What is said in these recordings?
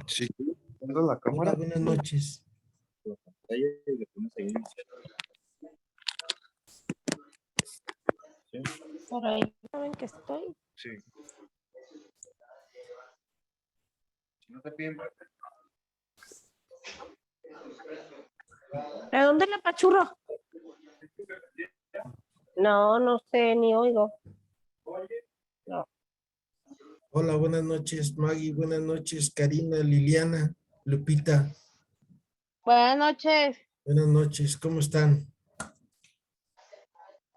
Sí, prendo la cámara. Hola, buenas noches. La pantalla y le pones ahí. Sí. Por ahí saben que estoy. Sí. Si no te piden. ¿De dónde le apachurro? No, no sé, ni oigo. No. Hola, buenas noches, Maggie. Buenas noches, Karina, Liliana, Lupita. Buenas noches. Buenas noches, ¿cómo están?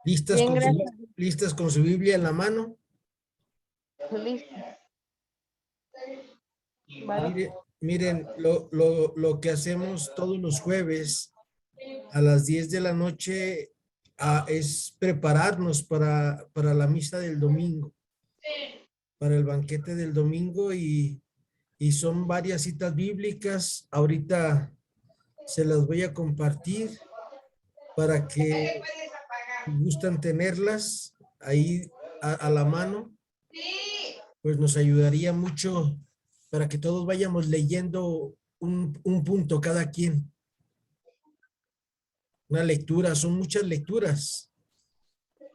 ¿Listas Bien, listas con su Biblia en la mano? Listo. Vale. Miren, lo que hacemos todos los jueves a las 10 de la noche es prepararnos para la misa del domingo, para el banquete del domingo y son varias citas bíblicas. Ahorita se las voy a compartir para que si gustan tenerlas ahí a la mano, pues nos ayudaría mucho para que todos vayamos leyendo un punto cada quien. Una lectura, son muchas lecturas.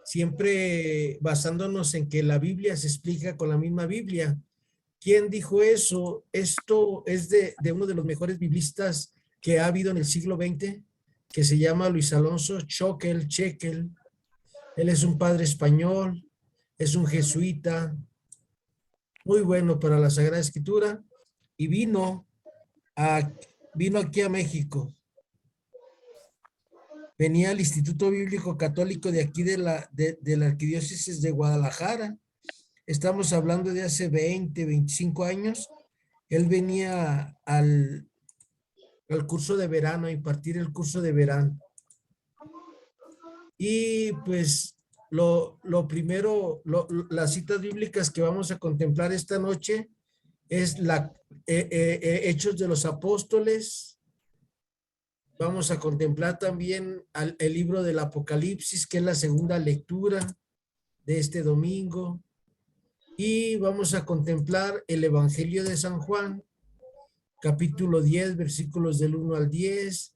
Siempre basándonos en que la Biblia se explica con la misma Biblia. ¿Quién dijo eso? Esto es de uno de los mejores biblistas que ha habido en el siglo XX, que se llama Luis Alonso Chequel. Él es un padre español, es un jesuita, muy bueno para la Sagrada Escritura, y vino aquí a México. Venía al Instituto Bíblico Católico de aquí de la Arquidiócesis de Guadalajara. Estamos hablando de hace 20, 25 años. Él venía al curso de verano, a impartir el curso de verano. Y pues lo primero, las citas bíblicas que vamos a contemplar esta noche es Hechos de los Apóstoles. Vamos a contemplar también el libro del Apocalipsis, que es la segunda lectura de este domingo. Y vamos a contemplar el Evangelio de San Juan, capítulo 10, versículos del 1 al 10,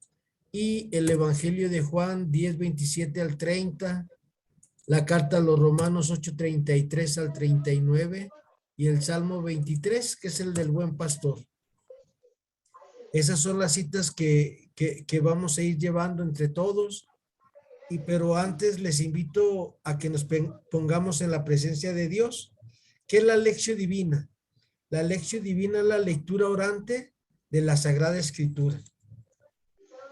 y el Evangelio de Juan 10, 27 al 30, la carta a los Romanos 8, 33 al 39, y el Salmo 23, que es el del buen pastor. Esas son las citas que vamos a ir llevando entre todos, pero antes les invito a que nos pongamos en la presencia de Dios. ¿Qué es la lección divina? La lección divina es la lectura orante de la Sagrada Escritura.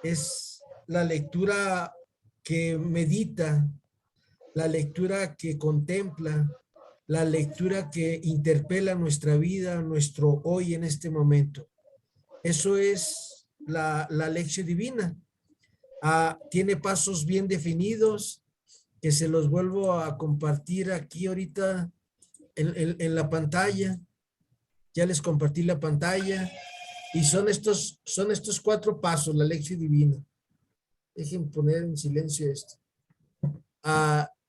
Es la lectura que medita, la lectura que contempla, la lectura que interpela nuestra vida, nuestro hoy en este momento. Eso es la lección divina. Tiene pasos bien definidos que se los vuelvo a compartir aquí ahorita en la pantalla. Ya les compartí la pantalla y son estos 4 pasos, la lección divina. Dejen poner en silencio esto.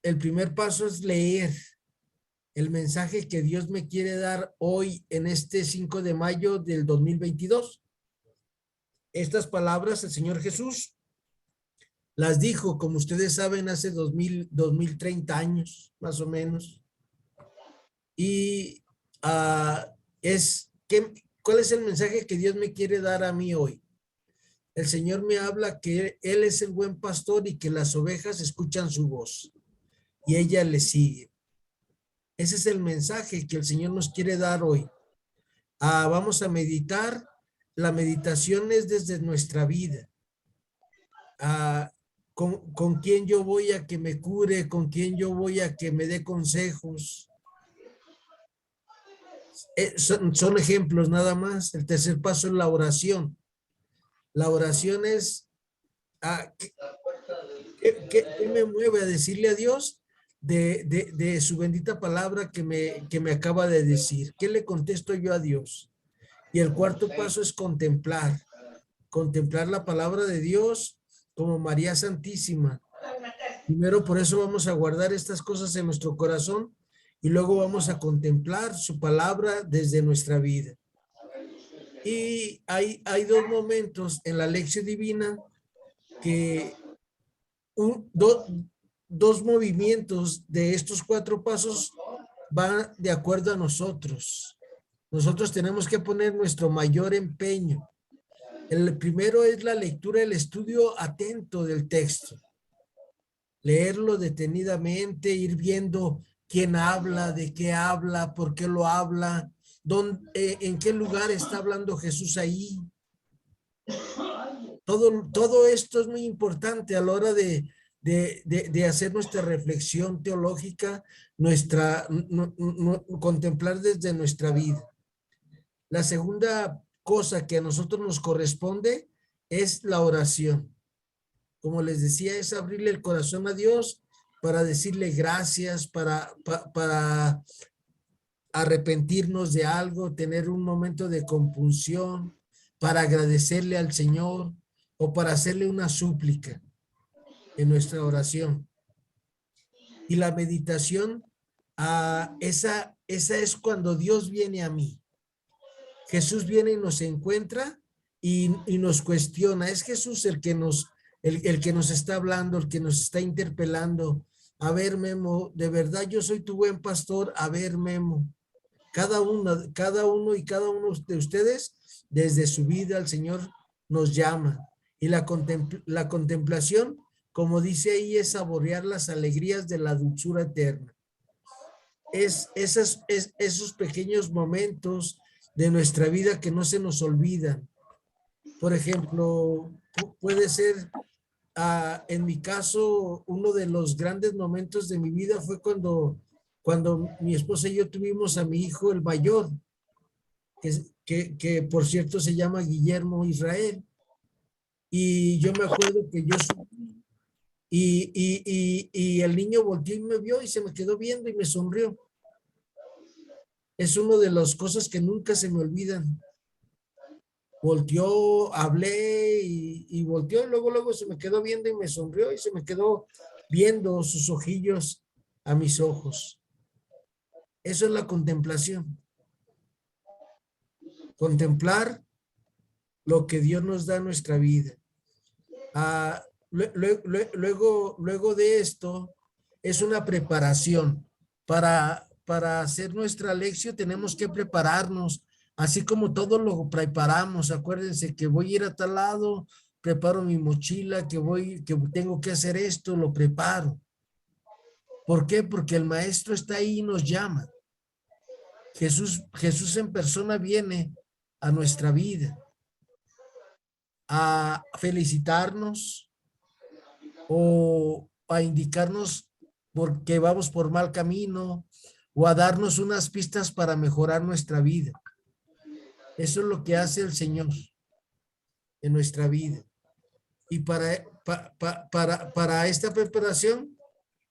El primer paso es leer el mensaje que Dios me quiere dar hoy en este 5 de mayo del 2022. Estas palabras el Señor Jesús las dijo, como ustedes saben, hace 2030 años, más o menos. Y ¿cuál es el mensaje que Dios me quiere dar a mí hoy? El Señor me habla que Él es el buen pastor y que las ovejas escuchan su voz y ella le sigue. Ese es el mensaje que el Señor nos quiere dar hoy. Vamos a meditar. La meditación es desde nuestra vida. ¿Con quién yo voy a que me cure? ¿Con quién yo voy a que me dé consejos? Son ejemplos nada más. El tercer paso es la oración. La oración es, ¿qué me mueve a decirle a Dios de su bendita palabra que me acaba de decir? ¿Qué le contesto yo a Dios? Y el cuarto paso es contemplar la palabra de Dios como María Santísima. Primero, por eso vamos a guardar estas cosas en nuestro corazón y luego vamos a contemplar su palabra desde nuestra vida. Y hay dos momentos en la lección divina que dos movimientos de estos 4 pasos van de acuerdo a nosotros. Nosotros tenemos que poner nuestro mayor empeño. El primero es la lectura, el estudio atento del texto. Leerlo detenidamente, ir viendo quién habla, de qué habla, por qué lo habla, en qué lugar está hablando Jesús ahí. Todo esto es muy importante a la hora de hacer nuestra reflexión teológica, contemplar desde nuestra vida. La segunda cosa que a nosotros nos corresponde es la oración. Como les decía, es abrirle el corazón a Dios para decirle gracias, para arrepentirnos de algo, tener un momento de compunción, para agradecerle al Señor o para hacerle una súplica en nuestra oración. Y la meditación, esa es cuando Dios viene a mí. Jesús viene y nos encuentra y nos cuestiona. Es Jesús el que nos está hablando, el que nos está interpelando. A ver, Memo, de verdad yo soy tu buen pastor. A ver, Memo, cada uno y cada uno de ustedes, desde su vida, el Señor nos llama. Y la contemplación, como dice ahí, es saborear las alegrías de la dulzura eterna. Esos pequeños momentos de nuestra vida que no se nos olvidan. Por ejemplo, puede ser, en mi caso, uno de los grandes momentos de mi vida fue cuando mi esposa y yo tuvimos a mi hijo, el mayor, que por cierto se llama Guillermo Israel. Y yo me acuerdo que yo subí y el niño volteó y me vio y se me quedó viendo y me sonrió. Es una de las cosas que nunca se me olvidan. Volteó, hablé y volteó y luego se me quedó viendo y me sonrió y se me quedó viendo sus ojillos a mis ojos. Eso es la contemplación. Contemplar lo que Dios nos da en nuestra vida. Luego de esto es una preparación. Para hacer nuestra lección tenemos que prepararnos, así como todo lo preparamos. Acuérdense que voy a ir a tal lado, preparo mi mochila, que tengo que hacer esto, lo preparo. ¿Por qué? Porque el maestro está ahí y nos llama. Jesús en persona viene a nuestra vida a felicitarnos o a indicarnos porque vamos por mal camino o a darnos unas pistas para mejorar nuestra vida. Eso es lo que hace el Señor en nuestra vida. Y para esta preparación,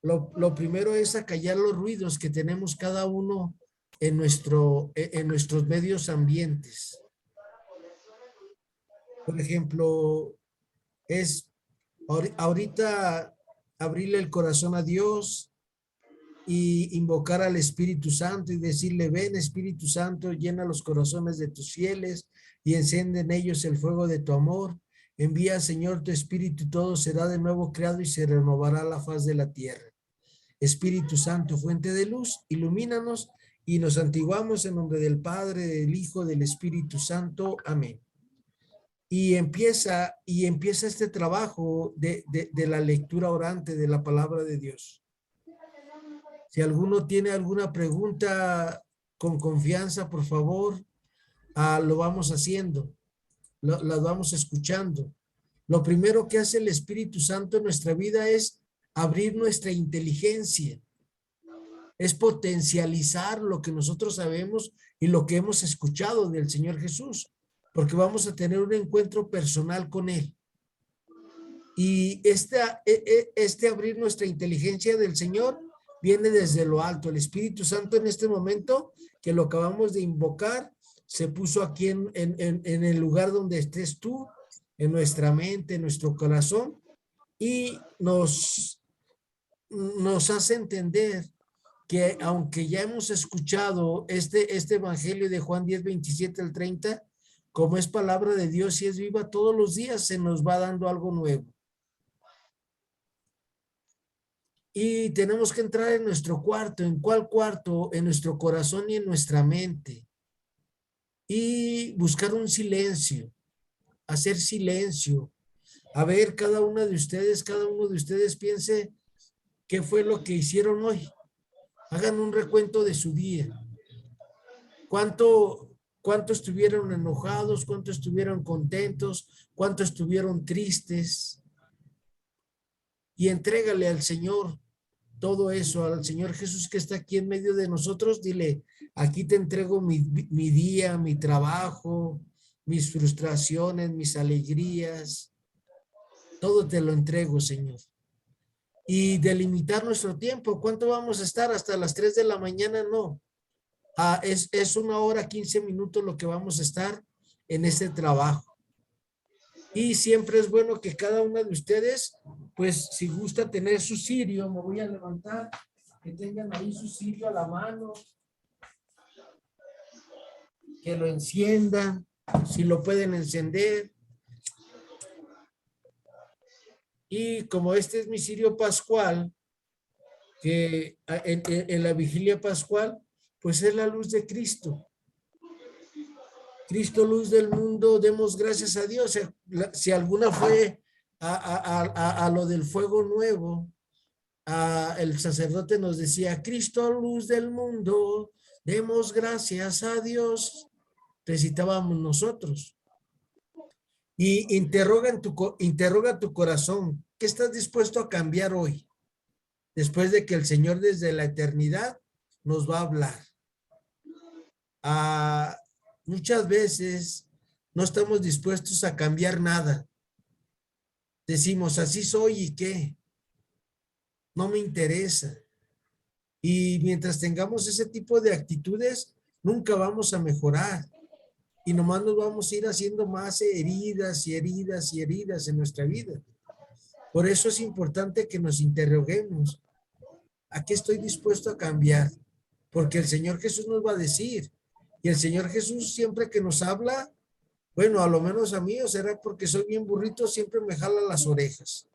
lo primero es acallar los ruidos que tenemos cada uno en nuestros medios ambientes. Por ejemplo, es ahorita abrirle el corazón a Dios y invocar al Espíritu Santo y decirle: ven, Espíritu Santo, llena los corazones de tus fieles y enciende en ellos el fuego de tu amor. Envía, Señor, tu Espíritu y todo será de nuevo creado y se renovará la faz de la tierra. Espíritu Santo, fuente de luz, ilumínanos y nos santiguamos en nombre del Padre, del Hijo, del Espíritu Santo. Amén. Y empieza este trabajo de la lectura orante de la palabra de Dios. Si alguno tiene alguna pregunta, con confianza, por favor, lo vamos haciendo, las vamos escuchando. Lo primero que hace el Espíritu Santo en nuestra vida es abrir nuestra inteligencia, es potencializar lo que nosotros sabemos y lo que hemos escuchado del Señor Jesús, porque vamos a tener un encuentro personal con Él. Y este abrir nuestra inteligencia del Señor viene desde lo alto. El Espíritu Santo en este momento, que lo acabamos de invocar, se puso aquí en el lugar donde estés tú, en nuestra mente, en nuestro corazón, y nos nos hace entender que aunque ya hemos escuchado este evangelio de Juan 10, 27 al 30, como es palabra de Dios y es viva, todos los días se nos va dando algo nuevo. Y tenemos que entrar en nuestro cuarto. ¿En cuál cuarto? En nuestro corazón y en nuestra mente. Y buscar un silencio, hacer silencio. A ver, cada uno de ustedes piense qué fue lo que hicieron hoy. Hagan un recuento de su día. ¿Cuánto estuvieron enojados? ¿Cuánto estuvieron contentos? ¿Cuánto estuvieron tristes? Y entrégale al Señor todo eso, al Señor Jesús que está aquí en medio de nosotros. Dile, aquí te entrego mi día, mi trabajo, mis frustraciones, mis alegrías. Todo te lo entrego, Señor. Y delimitar nuestro tiempo. ¿Cuánto vamos a estar? ¿Hasta las 3 de la mañana? No. Es 1 hora, 15 minutos lo que vamos a estar en este trabajo. Y siempre es bueno que cada una de ustedes, pues si gusta tener su cirio, me voy a levantar, que tengan ahí su cirio a la mano, que lo enciendan, si lo pueden encender. Y como este es mi cirio pascual, que en la vigilia pascual, pues es la luz de Cristo. Cristo, luz del mundo, demos gracias a Dios. Si alguna fue a lo del fuego nuevo, el sacerdote nos decía, Cristo, luz del mundo, demos gracias a Dios. Recitábamos nosotros. Y interroga tu corazón. ¿Qué estás dispuesto a cambiar hoy? Después de que el Señor desde la eternidad nos va a hablar. Muchas veces no estamos dispuestos a cambiar nada. Decimos, así soy y qué. No me interesa. Y mientras tengamos ese tipo de actitudes, nunca vamos a mejorar. Y nomás nos vamos a ir haciendo más heridas y heridas y heridas en nuestra vida. Por eso es importante que nos interroguemos. ¿A qué estoy dispuesto a cambiar? Porque el Señor Jesús nos va a decir. Y el Señor Jesús siempre que nos habla, bueno, a lo menos a mí, o será porque soy bien burrito, siempre me jala las orejas.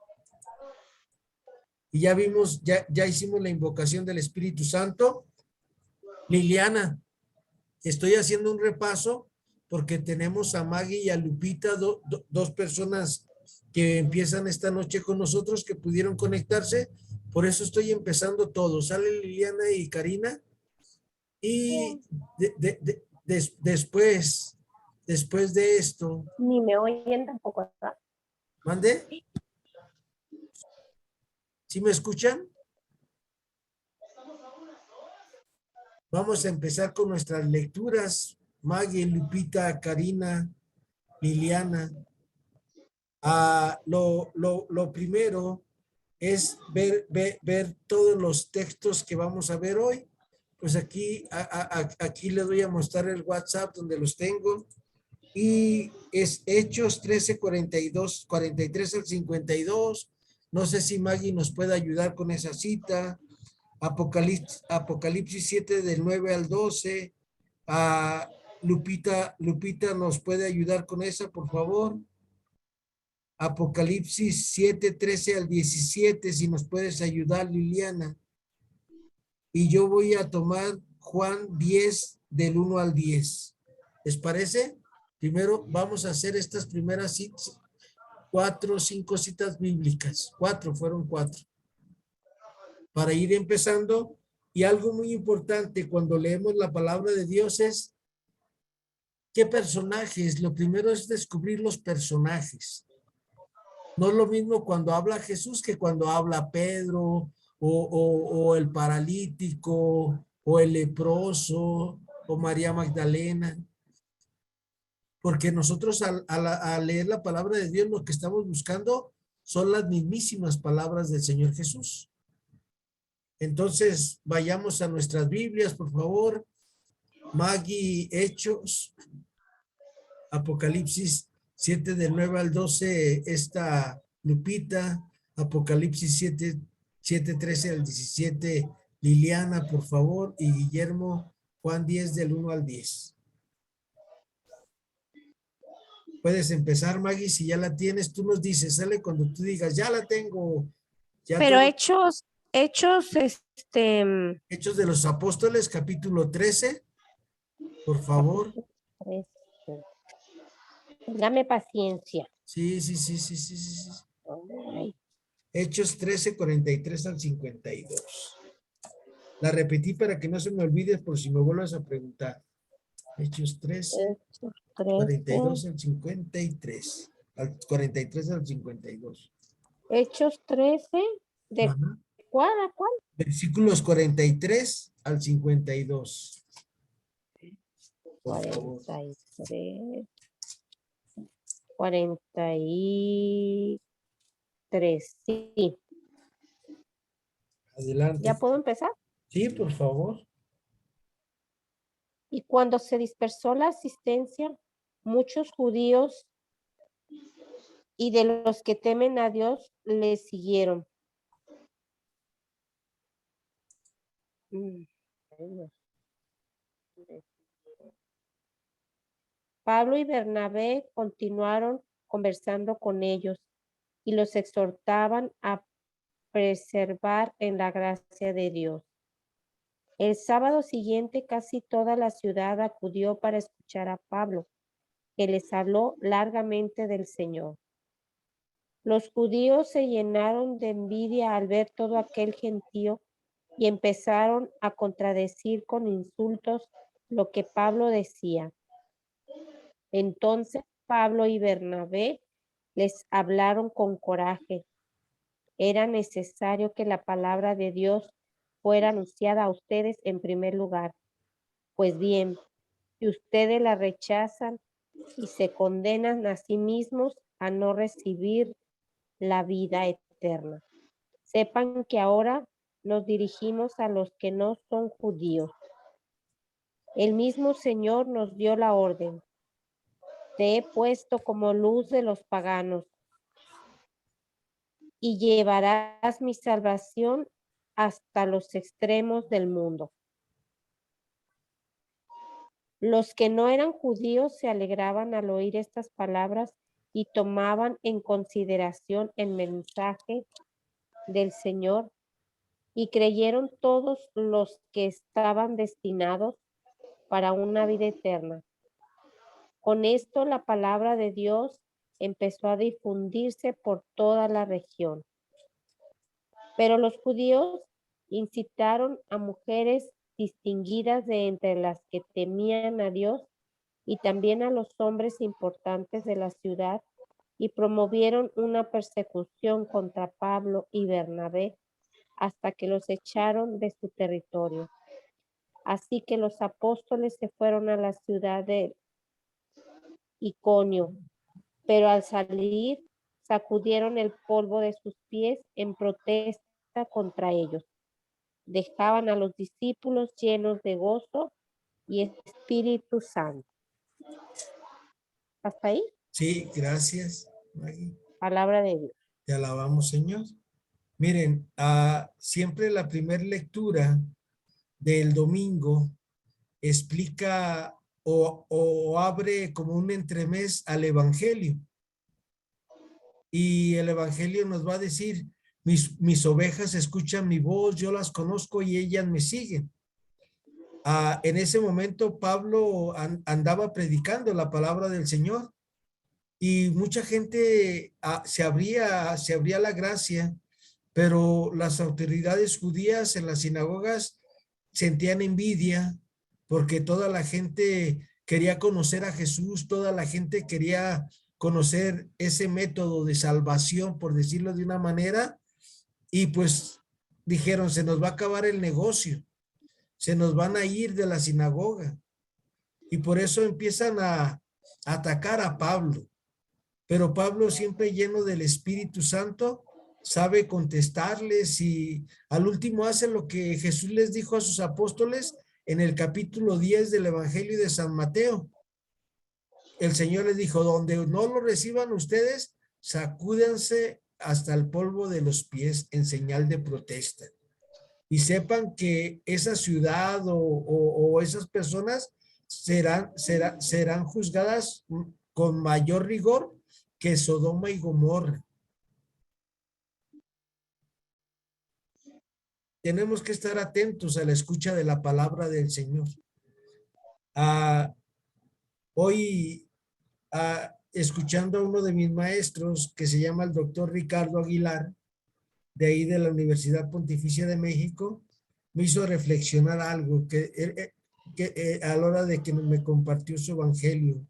Y ya vimos, ya hicimos la invocación del Espíritu Santo. Liliana, estoy haciendo un repaso porque tenemos a Maggie y a Lupita, dos personas que empiezan esta noche con nosotros que pudieron conectarse. Por eso estoy empezando todo. Sale Liliana y Karina. Y después de esto. Ni me oyen tampoco, ¿verdad? ¿Mande? ¿Sí me escuchan? Vamos a empezar con nuestras lecturas. Maggie, Lupita, Karina, Liliana. Lo primero es ver todos los textos que vamos a ver hoy. Pues aquí les voy a mostrar el WhatsApp donde los tengo. Y es Hechos 13, 42, 43 al 52. No sé si Maggie nos puede ayudar con esa cita. Apocalipsis 7 del 9 al 12. Lupita nos puede ayudar con esa, por favor. Apocalipsis 7, 13 al 17, si nos puedes ayudar, Liliana. Y yo voy a tomar Juan 10 del 1 al 10. ¿Les parece? Primero vamos a hacer estas primeras 4 o 5 citas bíblicas. Fueron 4. Para ir empezando. Y algo muy importante cuando leemos la palabra de Dios es ¿qué personajes? Lo primero es descubrir los personajes. No es lo mismo cuando habla Jesús que cuando habla Pedro o el paralítico o el leproso o María Magdalena. Porque nosotros al leer la palabra de Dios lo que estamos buscando son las mismísimas palabras del Señor Jesús. Entonces vayamos a nuestras Biblias, por favor. Maggie, Hechos, Apocalipsis 7 del 9 al 12, esta Lupita, Apocalipsis 7 7:13 al 17, Liliana, por favor, y Guillermo, Juan 10 del 1 al 10. Puedes empezar, Maggie, si ya la tienes, tú nos dices, sale cuando tú digas, ya la tengo. Ya Pero todo. Hechos, Hechos de los Apóstoles, capítulo 13, por favor. Dame paciencia. Sí, sí, sí, sí, sí, sí, sí. Ay, Hechos 13, 43 al 52. La repetí para que no se me olvide por si me vuelvas a preguntar. Hechos 13, Hechos 42 13, al 53. Al 43 al 52. Hechos 13, ¿de Ajá. cuál a cuál? Versículos 43 al 52. Por favor. 43, 43, sí. Adelante. ¿Ya puedo empezar? Sí, por favor. Y cuando se dispersó la asistencia, muchos judíos y de los que temen a Dios le siguieron. Pablo y Bernabé continuaron conversando con ellos y los exhortaban a preservar en la gracia de Dios. El sábado siguiente casi toda la ciudad acudió para escuchar a Pablo, que les habló largamente del Señor. Los judíos se llenaron de envidia al ver todo aquel gentío y empezaron a contradecir con insultos lo que Pablo decía. Entonces Pablo y Bernabé les hablaron con coraje. Era necesario que la palabra de Dios fuera anunciada a ustedes en primer lugar. Pues bien, si ustedes la rechazan y se condenan a sí mismos a no recibir la vida eterna. Sepan que ahora nos dirigimos a los que no son judíos. El mismo Señor nos dio la orden. Te he puesto como luz de los paganos y llevarás mi salvación hasta los extremos del mundo. Los que no eran judíos se alegraban al oír estas palabras y tomaban en consideración el mensaje del Señor, y creyeron todos los que estaban destinados para una vida eterna. Con esto la palabra de Dios empezó a difundirse por toda la región. Pero los judíos incitaron a mujeres distinguidas de entre las que temían a Dios y también a los hombres importantes de la ciudad y promovieron una persecución contra Pablo y Bernabé hasta que los echaron de su territorio. Así que los apóstoles se fueron a la ciudad de Iconio, pero al salir sacudieron el polvo de sus pies en protesta contra ellos. Dejaban a los discípulos llenos de gozo y Espíritu Santo. ¿Hasta ahí? Sí, gracias, Maggie. Palabra de Dios. Te alabamos, Señor. Miren, siempre la primera lectura del domingo explica o abre como un entremés al Evangelio. Y el Evangelio nos va a decir, mis ovejas escuchan mi voz, yo las conozco y ellas me siguen. En ese momento Pablo andaba predicando la palabra del Señor y mucha gente se abría la gracia, pero las autoridades judías en las sinagogas sentían envidia porque toda la gente quería conocer a Jesús, toda la gente quería conocer ese método de salvación, por decirlo de una manera, y pues dijeron, se nos va a acabar el negocio, se nos van a ir de la sinagoga, y por eso empiezan a atacar a Pablo. Pero Pablo, siempre lleno del Espíritu Santo, sabe contestarles y al último hace lo que Jesús les dijo a sus apóstoles en el capítulo 10 del Evangelio de San Mateo. El Señor les dijo, donde no lo reciban ustedes, sacúdense hasta el polvo de los pies en señal de protesta. Y sepan que esa ciudad o esas personas serán juzgadas con mayor rigor que Sodoma y Gomorra. Tenemos que estar atentos a la escucha de la palabra del Señor. Hoy, escuchando a uno de mis maestros, que se llama el doctor Ricardo Aguilar, de ahí de la Universidad Pontificia de México, me hizo reflexionar algo que a la hora de que me compartió su evangelio.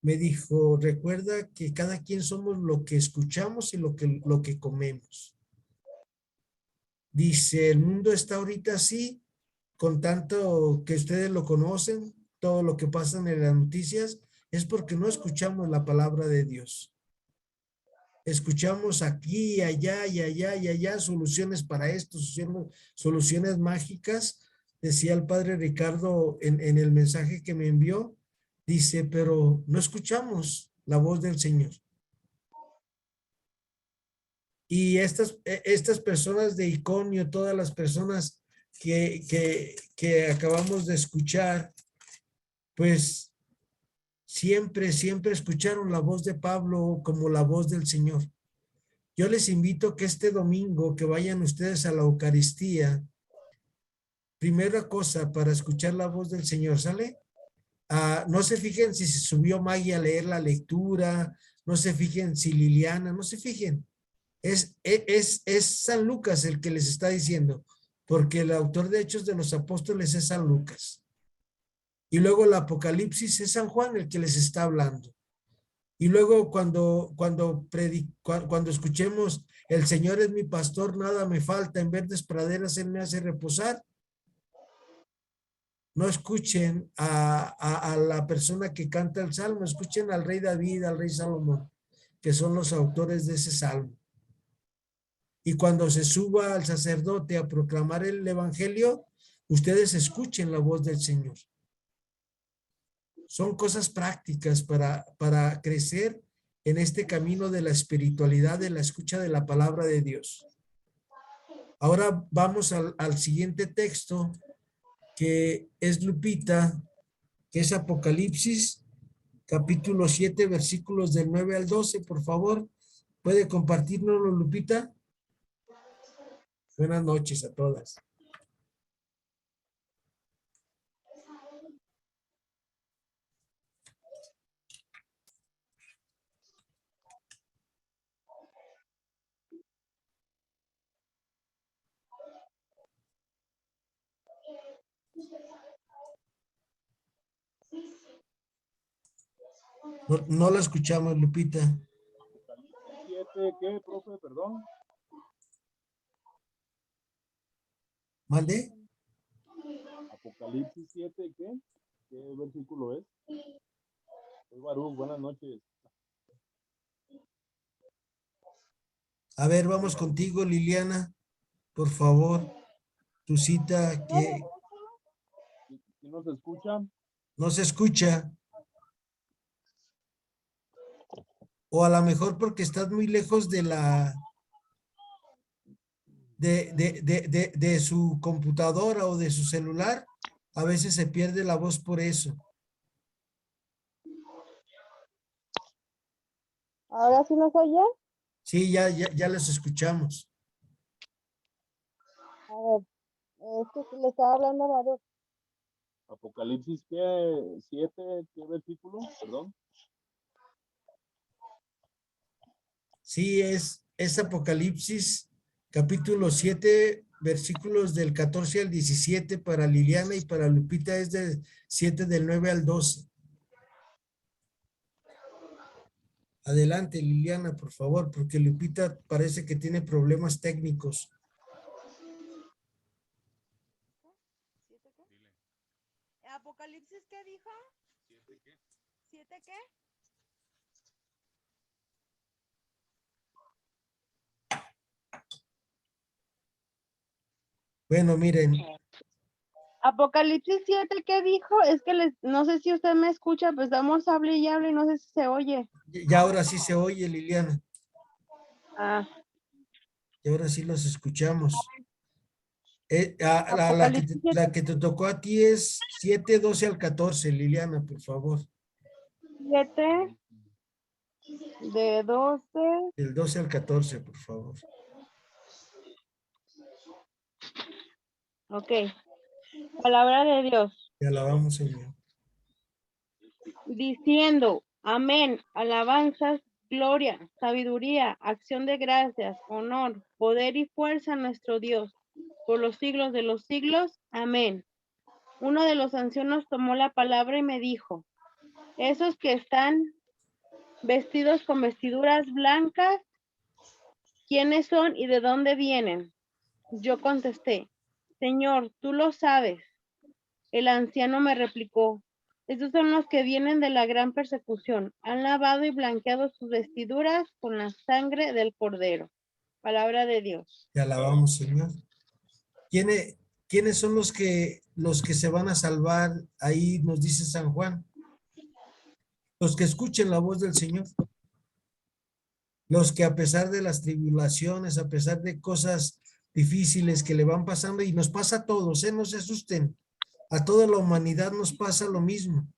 Me dijo, recuerda que cada quien somos lo que escuchamos y lo que comemos. Dice, el mundo está ahorita así, con tanto que ustedes lo conocen, todo lo que pasa en las noticias, es porque no escuchamos la palabra de Dios. Escuchamos aquí, allá y allá y allá soluciones para esto, soluciones mágicas. Decía el padre Ricardo en el mensaje que me envió, dice, pero no escuchamos la voz del Señor. Y estas personas de Iconio, todas las personas que acabamos de escuchar, pues siempre escucharon la voz de Pablo como la voz del Señor. Yo les invito que este domingo que vayan ustedes a la Eucaristía, primera cosa para escuchar la voz del Señor, ¿sale? No se fijen si se subió Maggie a leer la lectura, no se fijen si Liliana, no se fijen. Es San Lucas el que les está diciendo, porque el autor de Hechos de los Apóstoles es San Lucas. Y luego el Apocalipsis es San Juan el que les está hablando. Y luego cuando escuchemos, el Señor es mi pastor, nada me falta, en verdes praderas Él me hace reposar. No escuchen a la persona que canta el salmo, escuchen al rey David, al rey Salomón, que son los autores de ese salmo. Y cuando se suba al sacerdote a proclamar el evangelio, ustedes escuchen la voz del Señor. Son cosas prácticas para crecer en este camino de la espiritualidad, de la escucha de la palabra de Dios. Ahora vamos al siguiente texto, que es Lupita, que es Apocalipsis, capítulo 7, versículos del 9 al 12, por favor. ¿Puede compartirnoslo, Lupita? Buenas noches a todas. No la escuchamos, Lupita. ¿Qué, profe? Perdón. ¿Mande? Apocalipsis 7, ¿qué versículo es? Soy Baruch, buenas noches. A ver, vamos contigo, Liliana. Por favor, tu cita que ¿Sí nos escucha? no se escucha. O a lo mejor porque estás muy lejos de de su computadora o de su celular. A veces se pierde la voz por eso. ¿Ahora sí nos oye? Sí, ya les escuchamos. A ver, le estaba hablando a Baruch. Apocalipsis, ¿qué? 7, ¿qué versículo? Perdón. Sí, es Apocalipsis, capítulo 7, versículos del 14 al 17 para Liliana, y para Lupita es del 7 del 9 al 12. Adelante, Liliana, por favor, porque Lupita parece que tiene problemas técnicos. ¿Apocalipsis qué dijo? ¿7 qué? Bueno, miren. Apocalipsis 7, ¿qué dijo? Es que no sé si usted me escucha, pues estamos hable y no sé si se oye. Ya ahora sí se oye, Liliana. Ah, Y ahora sí los escuchamos. Apocalipsis La que te tocó a ti es 7, 12 al 14, Liliana, por favor. 7, de 12. Del 12 al 14, por favor. Ok. Palabra de Dios. Te alabamos, Señor. Diciendo, amén, alabanzas, gloria, sabiduría, acción de gracias, honor, poder y fuerza a nuestro Dios, por los siglos de los siglos. Amén. Uno de los ancianos tomó la palabra y me dijo, esos que están vestidos con vestiduras blancas, ¿quiénes son y de dónde vienen? Yo contesté, Señor, tú lo sabes. El anciano me replicó, estos son los que vienen de la gran persecución. Han lavado y blanqueado sus vestiduras con la sangre del Cordero. Palabra de Dios. Te alabamos, Señor. ¿Quiénes son los que se van a salvar? Ahí nos dice San Juan. Los que escuchen la voz del Señor. Los que a pesar de las tribulaciones, a pesar de cosas difíciles que le van pasando, y nos pasa a todos, no se asusten. A toda la humanidad nos pasa lo mismo.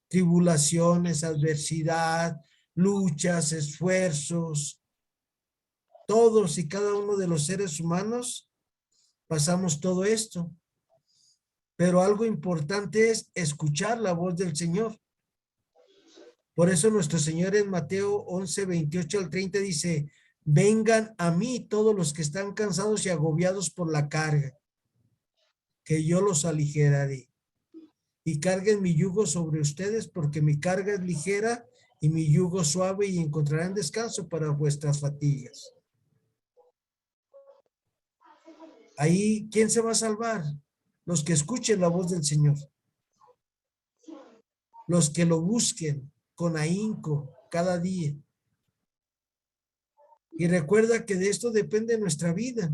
Tribulaciones, adversidad, luchas, esfuerzos. Todos y cada uno de los seres humanos pasamos todo esto. Pero algo importante es escuchar la voz del Señor. Por eso nuestro Señor en Mateo 11, 28 al 30 dice, vengan a mí todos los que están cansados y agobiados por la carga, que yo los aligeraré. Y carguen mi yugo sobre ustedes, porque mi carga es ligera y mi yugo suave, y encontrarán descanso para vuestras fatigas. Ahí, ¿quién se va a salvar? Los que escuchen la voz del Señor. Los que lo busquen con ahínco cada día. Y recuerda que de esto depende nuestra vida.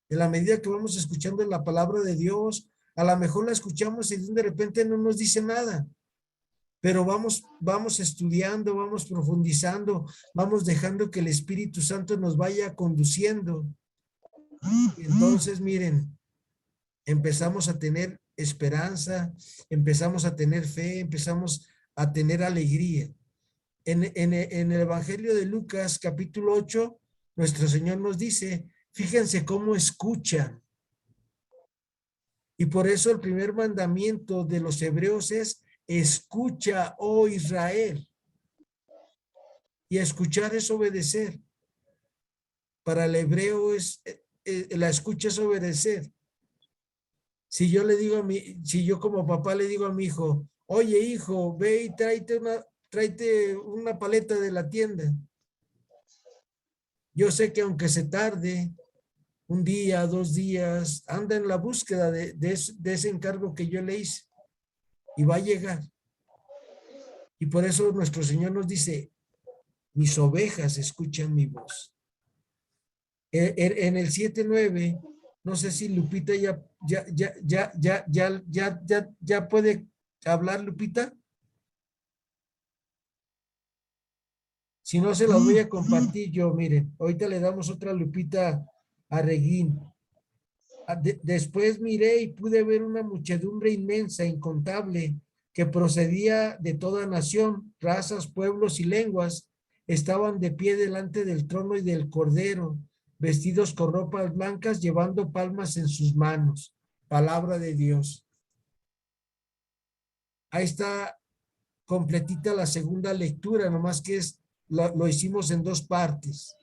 En la medida que vamos escuchando la palabra de Dios, a lo mejor la escuchamos y de repente no nos dice nada. Pero vamos estudiando, vamos profundizando, vamos dejando que el Espíritu Santo nos vaya conduciendo. Y entonces, miren, empezamos a tener esperanza, empezamos a tener fe, empezamos a tener alegría. En el Evangelio de Lucas, capítulo 8, nuestro Señor nos dice, fíjense cómo escuchan. Y por eso el primer mandamiento de los hebreos es, escucha, oh Israel. Y escuchar es obedecer. Para el hebreo la escucha es obedecer. Si yo le digo si yo como papá le digo a mi hijo, oye hijo, ve y tráete una paleta de la tienda. Yo sé que aunque se tarde, un día, 2 días, anda en la búsqueda de ese encargo que yo le hice y va a llegar. Y por eso nuestro Señor nos dice, mis ovejas escuchan mi voz. En el 7:9, no sé si Lupita ya puede hablar, Lupita. Si no, se las voy a compartir yo, miren. Ahorita le damos otra Lupita a Reguín. Después miré y pude ver una muchedumbre inmensa, incontable, que procedía de toda nación, razas, pueblos y lenguas. Estaban de pie delante del trono y del Cordero, vestidos con ropas blancas, llevando palmas en sus manos. Palabra de Dios. Ahí está completita la segunda lectura, nomás que lo hicimos en 2 partes.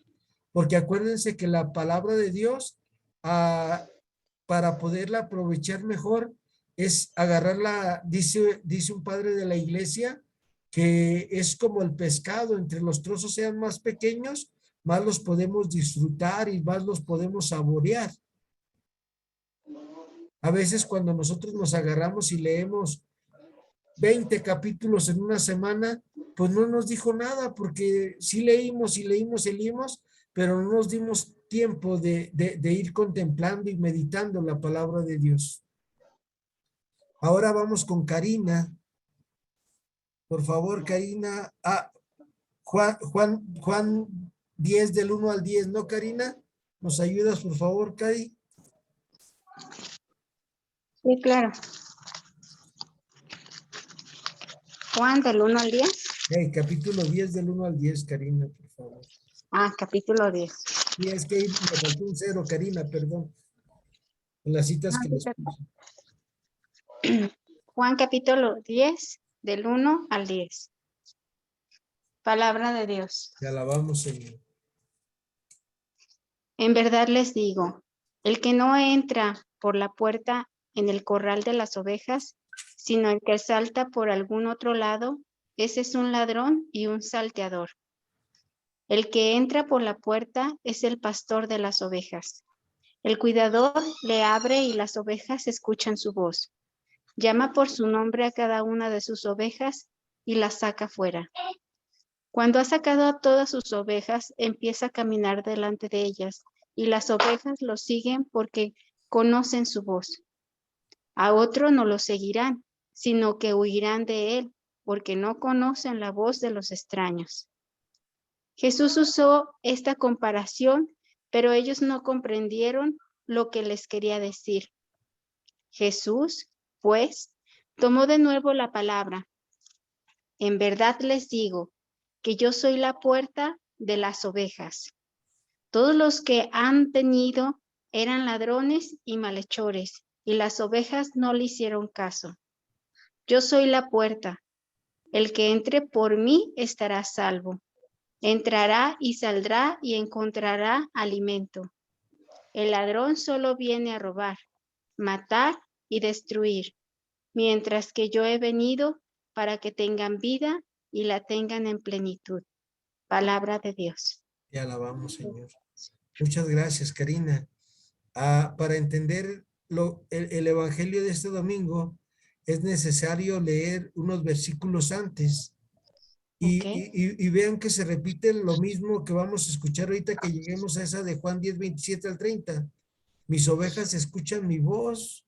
Porque acuérdense que la palabra de Dios, para poderla aprovechar mejor, es agarrarla, dice un padre de la iglesia, que es como el pescado, entre los trozos sean más pequeños, más los podemos disfrutar y más los podemos saborear. A veces cuando nosotros nos agarramos y leemos 20 capítulos en una semana, pues no nos dijo nada, porque sí leímos, pero no nos dimos tiempo de ir contemplando y meditando la palabra de Dios. Ahora vamos con Karina. Por favor, Karina. Juan 10 del 1 al 10, ¿no, Karina? ¿Nos ayudas, por favor, Cari? Sí, claro. Juan, del 1 al 10. Hey, capítulo 10 del 1 al 10, Karina, por favor. Capítulo 10. Y es que ahí me faltó un 0, Karina, perdón. En las citas que les sí, puse. Juan, capítulo 10, del 1 al 10. Palabra de Dios. Te alabamos, Señor. En verdad les digo, el que no entra por la puerta en el corral de las ovejas, sino el que salta por algún otro lado, ese es un ladrón y un salteador. El que entra por la puerta es el pastor de las ovejas. El cuidador le abre y las ovejas escuchan su voz. Llama por su nombre a cada una de sus ovejas y las saca fuera. Cuando ha sacado a todas sus ovejas, empieza a caminar delante de ellas, y las ovejas lo siguen porque conocen su voz. A otro no lo seguirán, sino que huirán de él, porque no conocen la voz de los extraños. Jesús usó esta comparación, pero ellos no comprendieron lo que les quería decir. Jesús, pues, tomó de nuevo la palabra. En verdad les digo que yo soy la puerta de las ovejas. Todos los que han venido eran ladrones y malhechores, y las ovejas no le hicieron caso. Yo soy la puerta. El que entre por mí estará salvo. Entrará y saldrá y encontrará alimento. El ladrón solo viene a robar, matar y destruir, mientras que yo he venido para que tengan vida y la tengan en plenitud. Palabra de Dios. Te alabamos, Señor. Muchas gracias, Karina. Para entender el evangelio de este domingo, es necesario leer unos versículos antes. Y vean que se repite lo mismo que vamos a escuchar ahorita que lleguemos a esa de Juan 10, 27 al 30. Mis ovejas escuchan mi voz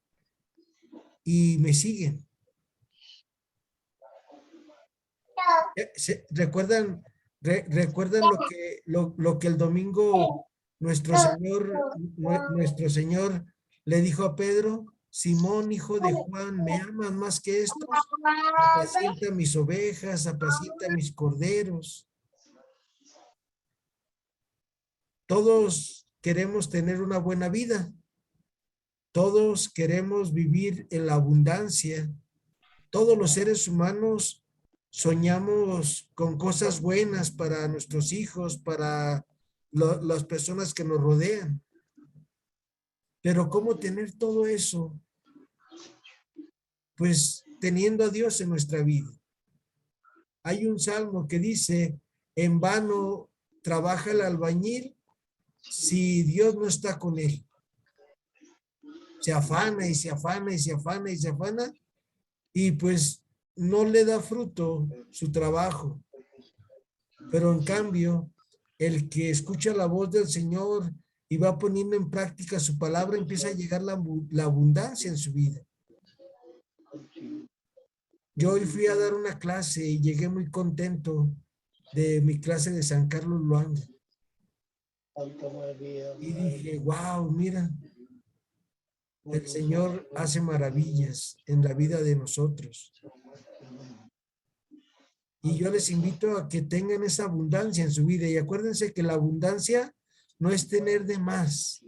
y me siguen. ¿Recuerdan lo que el domingo nuestro Señor le dijo a Pedro? Simón, hijo de Juan, ¿me amas más que estos? Apacienta mis ovejas, apacienta mis corderos. Todos queremos tener una buena vida. Todos queremos vivir en la abundancia. Todos los seres humanos soñamos con cosas buenas para nuestros hijos, para las personas que nos rodean. Pero ¿cómo tener todo eso? Pues teniendo a Dios en nuestra vida. Hay un salmo que dice, en vano trabaja el albañil si Dios no está con él. Se afana y se afana y se afana y se afana y pues no le da fruto su trabajo. Pero en cambio, el que escucha la voz del Señor y va poniendo en práctica su palabra, empieza a llegar la abundancia en su vida. Yo hoy fui a dar una clase y llegué muy contento de mi clase de San Carlos Luanga. Y dije, wow, mira, el Señor hace maravillas en la vida de nosotros. Y yo les invito a que tengan esa abundancia en su vida. Y acuérdense que la abundancia no es tener de más.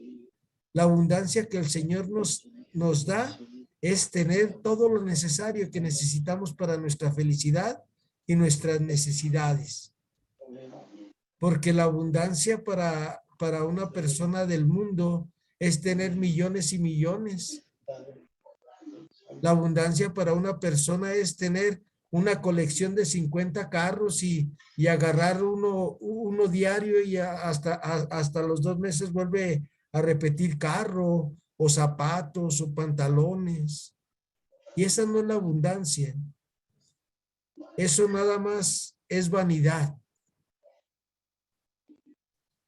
La abundancia que el Señor nos da es tener todo lo necesario que necesitamos para nuestra felicidad y nuestras necesidades. Porque la abundancia para una persona del mundo es tener millones y millones. La abundancia para una persona es tener una colección de 50 carros y agarrar uno diario y hasta los 2 meses vuelve a repetir carro o zapatos o pantalones. Y esa no es la abundancia. Eso nada más es vanidad.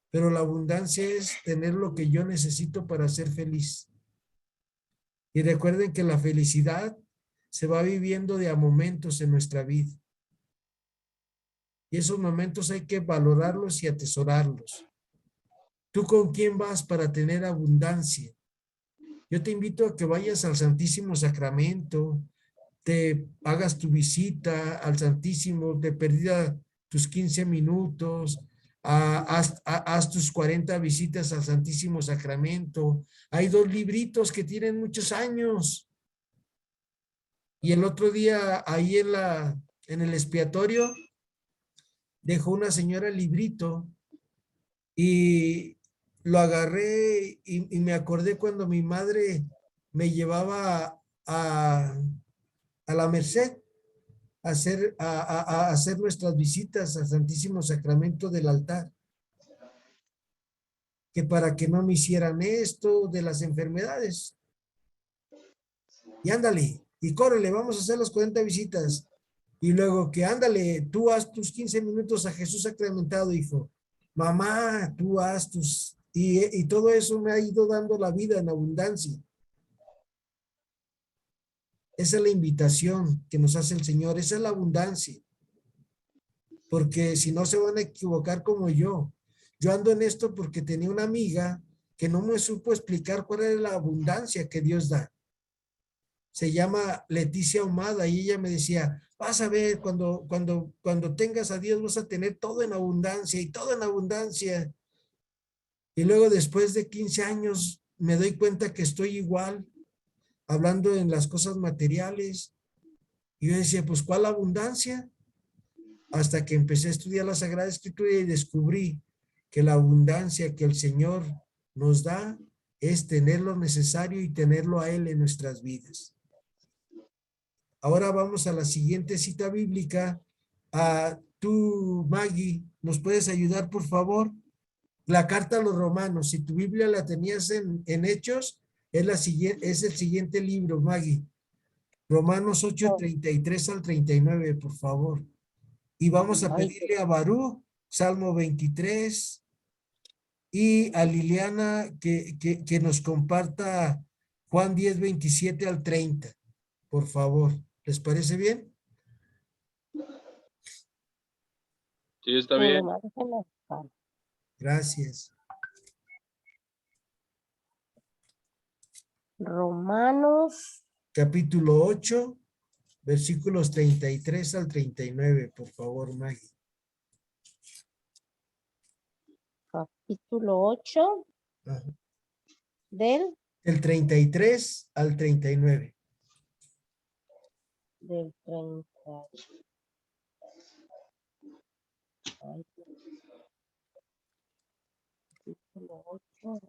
Pero la abundancia es tener lo que yo necesito para ser feliz. Y recuerden que la felicidad se va viviendo de a momentos en nuestra vida. Y esos momentos hay que valorarlos y atesorarlos. ¿Tú con quién vas para tener abundancia? Yo te invito a que vayas al Santísimo Sacramento, te hagas tu visita al Santísimo, de perdida tus 15 minutos, haz tus 40 visitas al Santísimo Sacramento. Hay 2 libritos que tienen muchos años. Y el otro día ahí en el expiatorio dejó una señora el librito y lo agarré y me acordé cuando mi madre me llevaba a la Merced a hacer nuestras visitas al Santísimo Sacramento del altar, que para que no me hicieran esto de las enfermedades. Y ándale, y córrele, vamos a hacer las 40 visitas. Y luego que ándale, tú haz tus 15 minutos a Jesús sacramentado, hijo. Mamá, tú haz tus... Y todo eso me ha ido dando la vida en abundancia. Esa es la invitación que nos hace el Señor, esa es la abundancia. Porque si no se van a equivocar como yo. Yo ando en esto porque tenía una amiga que no me supo explicar cuál era la abundancia que Dios da. Se llama Leticia Ahumada y ella me decía, vas a ver, cuando tengas a Dios vas a tener todo en abundancia y todo en abundancia. Y luego después de 15 años me doy cuenta que estoy igual, hablando en las cosas materiales. Y yo decía, pues ¿cuál abundancia? Hasta que empecé a estudiar la Sagrada Escritura y descubrí que la abundancia que el Señor nos da es tener lo necesario y tenerlo a Él en nuestras vidas. Ahora vamos a la siguiente cita bíblica. Tú, Maggie, ¿nos puedes ayudar, por favor? La carta a los Romanos. Si tu Biblia la tenías en Hechos, es el siguiente libro, Maggie. Romanos 8, 33 al 39, por favor. Y vamos a pedirle a Barú, Salmo 23, y a Liliana que nos comparta Juan 10, 27 al 30, por favor. ¿Les parece bien? Sí, está bien. Gracias. Romanos, Capítulo 8, versículos 33 al 39, por favor, Maggie. capítulo 8 Ajá. del, Del 33 al 39. del 30. Ay, capítulo 8.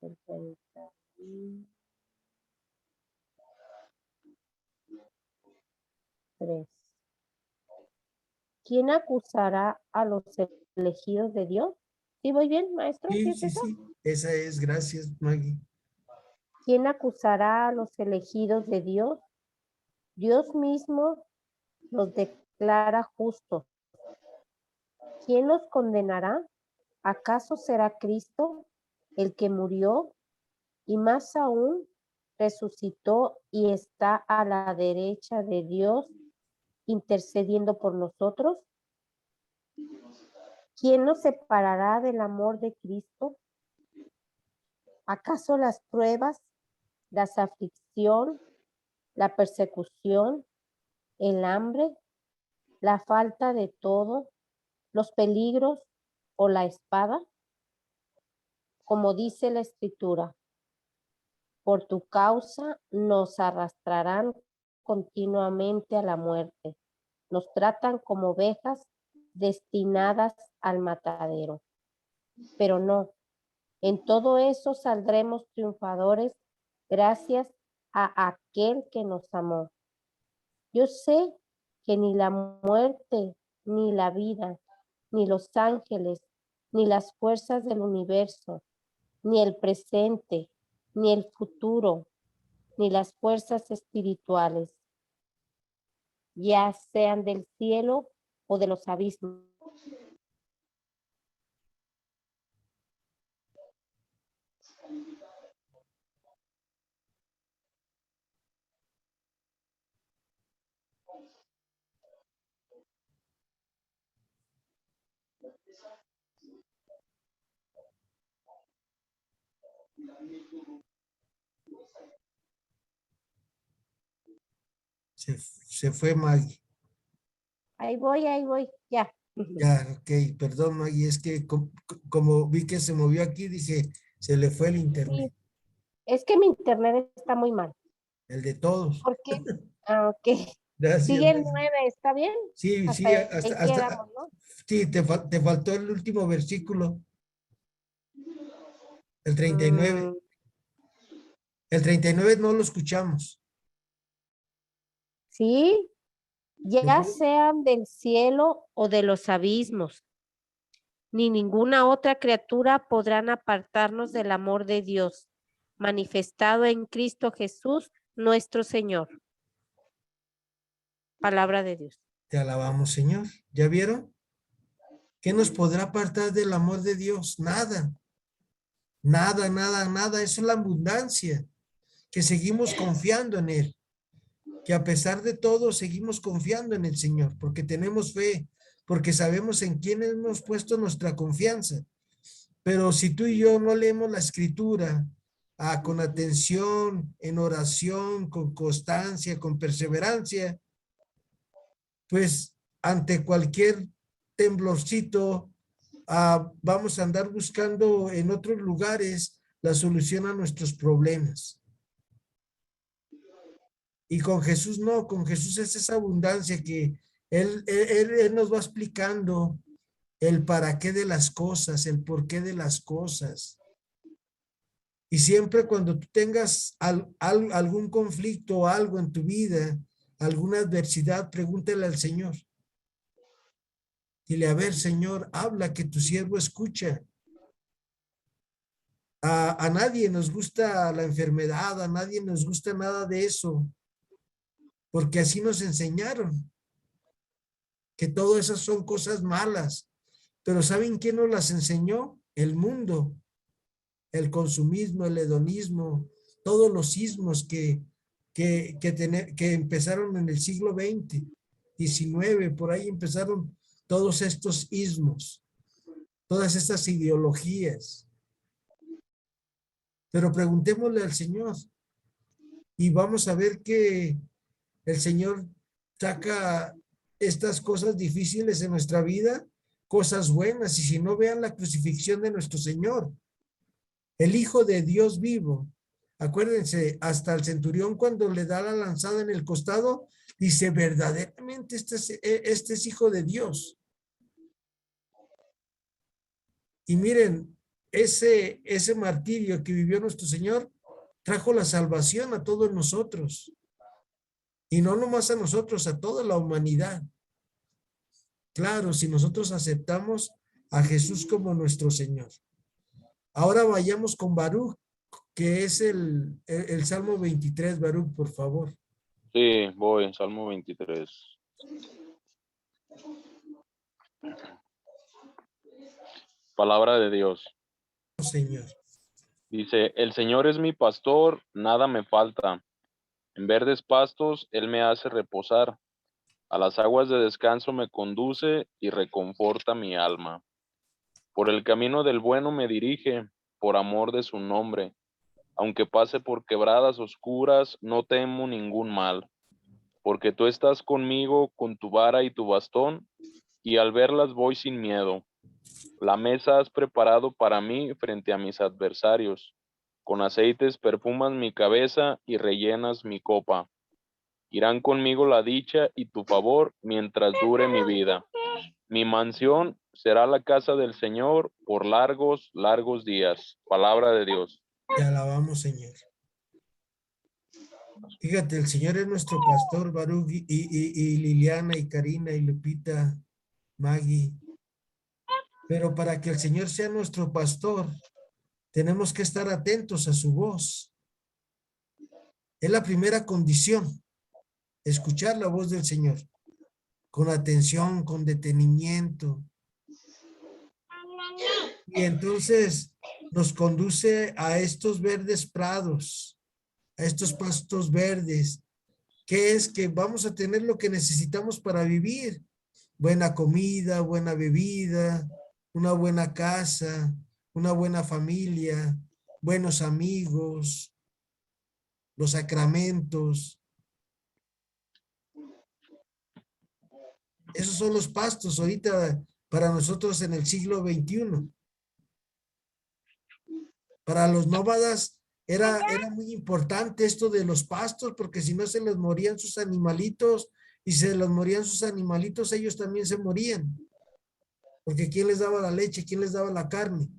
Del 33. ¿Quién acusará a los elegidos de Dios? ¿Sí voy bien, maestro? ¿Sí Sí, es sí, eso? sí. Esa es, gracias, Maggie. ¿Quién acusará a los elegidos de Dios? Dios mismo los declara justos. ¿Quién los condenará? ¿Acaso será Cristo el que murió y más aún resucitó y está a la derecha de Dios intercediendo por nosotros? ¿Quién nos separará del amor de Cristo? ¿Acaso las pruebas, la aflicción, la persecución, el hambre, la falta de todo, los peligros o la espada? Como dice la Escritura, por tu causa nos arrastrarán continuamente a la muerte. Nos tratan como ovejas destinadas al matadero. Pero no, en todo eso saldremos triunfadores gracias a aquel que nos amó. Yo sé que ni la muerte, ni la vida, ni los ángeles, ni las fuerzas del universo, ni el presente, ni el futuro, ni las fuerzas espirituales, ya sean del cielo o de los abismos, Se fue Maggie. Ahí voy, ya. Ya, ok, perdón Maggie, es que como vi que se movió aquí, dije, se le fue el internet, Sí, es que mi internet está muy mal. el de todos. ¿Por qué? Ah, ok. Gracias, Sigue el Maggie. 9, ¿está bien? Sí, Hasta sí, ahí quedamos, ¿no? sí, te faltó el último versículo, el 39. Mm, El 39 no lo escuchamos. sí, ¿Me ya puedes? sean del cielo o de los abismos, ni ninguna otra criatura podrán apartarnos del amor de Dios, manifestado en Cristo Jesús, nuestro Señor. Palabra de Dios. Te alabamos, Señor. ¿Ya vieron? ¿Qué nos podrá apartar del amor de Dios? Nada, nada, nada, nada. Eso es la abundancia, que seguimos confiando en Él, que a pesar de todo seguimos confiando en el Señor, porque tenemos fe, porque sabemos en quién hemos puesto nuestra confianza. Pero si tú y yo no leemos la escritura con atención, en oración, con constancia, con perseverancia, pues ante cualquier temblorcito, vamos a andar buscando en otros lugares la solución a nuestros problemas. Y con Jesús no, con Jesús es esa abundancia que Él nos va explicando el para qué de las cosas, el por qué de las cosas. Y siempre cuando tú tengas algún conflicto o algo en tu vida, alguna adversidad, pregúntale al Señor. Dile, a ver, Señor, habla que tu siervo escucha. A nadie nos gusta la enfermedad, a nadie nos gusta nada de eso, porque así nos enseñaron, que todo esas son cosas malas. Pero ¿saben quién nos las enseñó? El mundo, el consumismo, el hedonismo, todos los ismos que empezaron en el siglo XX, XIX, por ahí empezaron todos estos ismos, todas estas ideologías. Pero preguntémosle al Señor y vamos a ver que el Señor saca estas cosas difíciles en nuestra vida, cosas buenas. Y si no, vean la crucifixión de nuestro Señor, el Hijo de Dios vivo. Acuérdense, hasta el centurión cuando le da la lanzada en el costado, dice, verdaderamente este es Hijo de Dios. Y miren, ese martirio que vivió nuestro Señor trajo la salvación a todos nosotros. Y no nomás a nosotros, a toda la humanidad. Claro, si nosotros aceptamos a Jesús como nuestro Señor. Ahora vayamos con Baruch, que es el Salmo 23, Baruch, por favor. Sí, voy, Salmo 23. Palabra de Dios. Señor. Dice, el Señor es mi pastor, nada me falta. En verdes pastos, Él me hace reposar. A las aguas de descanso me conduce y reconforta mi alma. Por el camino del bueno me dirige, por amor de su nombre. Aunque pase por quebradas oscuras, no temo ningún mal. Porque tú estás conmigo con tu vara y tu bastón, y al verlas voy sin miedo. La mesa has preparado para mí frente a mis adversarios. Con aceites perfumas mi cabeza y rellenas mi copa. Irán conmigo la dicha y tu favor mientras dure mi vida. Mi mansión será la casa del Señor por largos, largos días. Palabra de Dios. Te alabamos, Señor. Fíjate, el Señor es nuestro pastor, Baruch, y Liliana, y Karina, y Lupita, Maggie. Pero para que el Señor sea nuestro pastor, tenemos que estar atentos a su voz. Es la primera condición, escuchar la voz del Señor con atención, con detenimiento. Y entonces nos conduce a estos verdes prados, a estos pastos verdes, que es que vamos a tener lo que necesitamos para vivir. Buena comida, buena bebida, una buena casa, una buena familia, buenos amigos, los sacramentos. Esos son los pastos ahorita para nosotros en el siglo XXI. Para los nómadas era muy importante esto de los pastos, porque si no se les morían sus animalitos, y se les morían sus animalitos, ellos también se morían. Porque ¿quién les daba la leche? ¿Quién les daba la carne?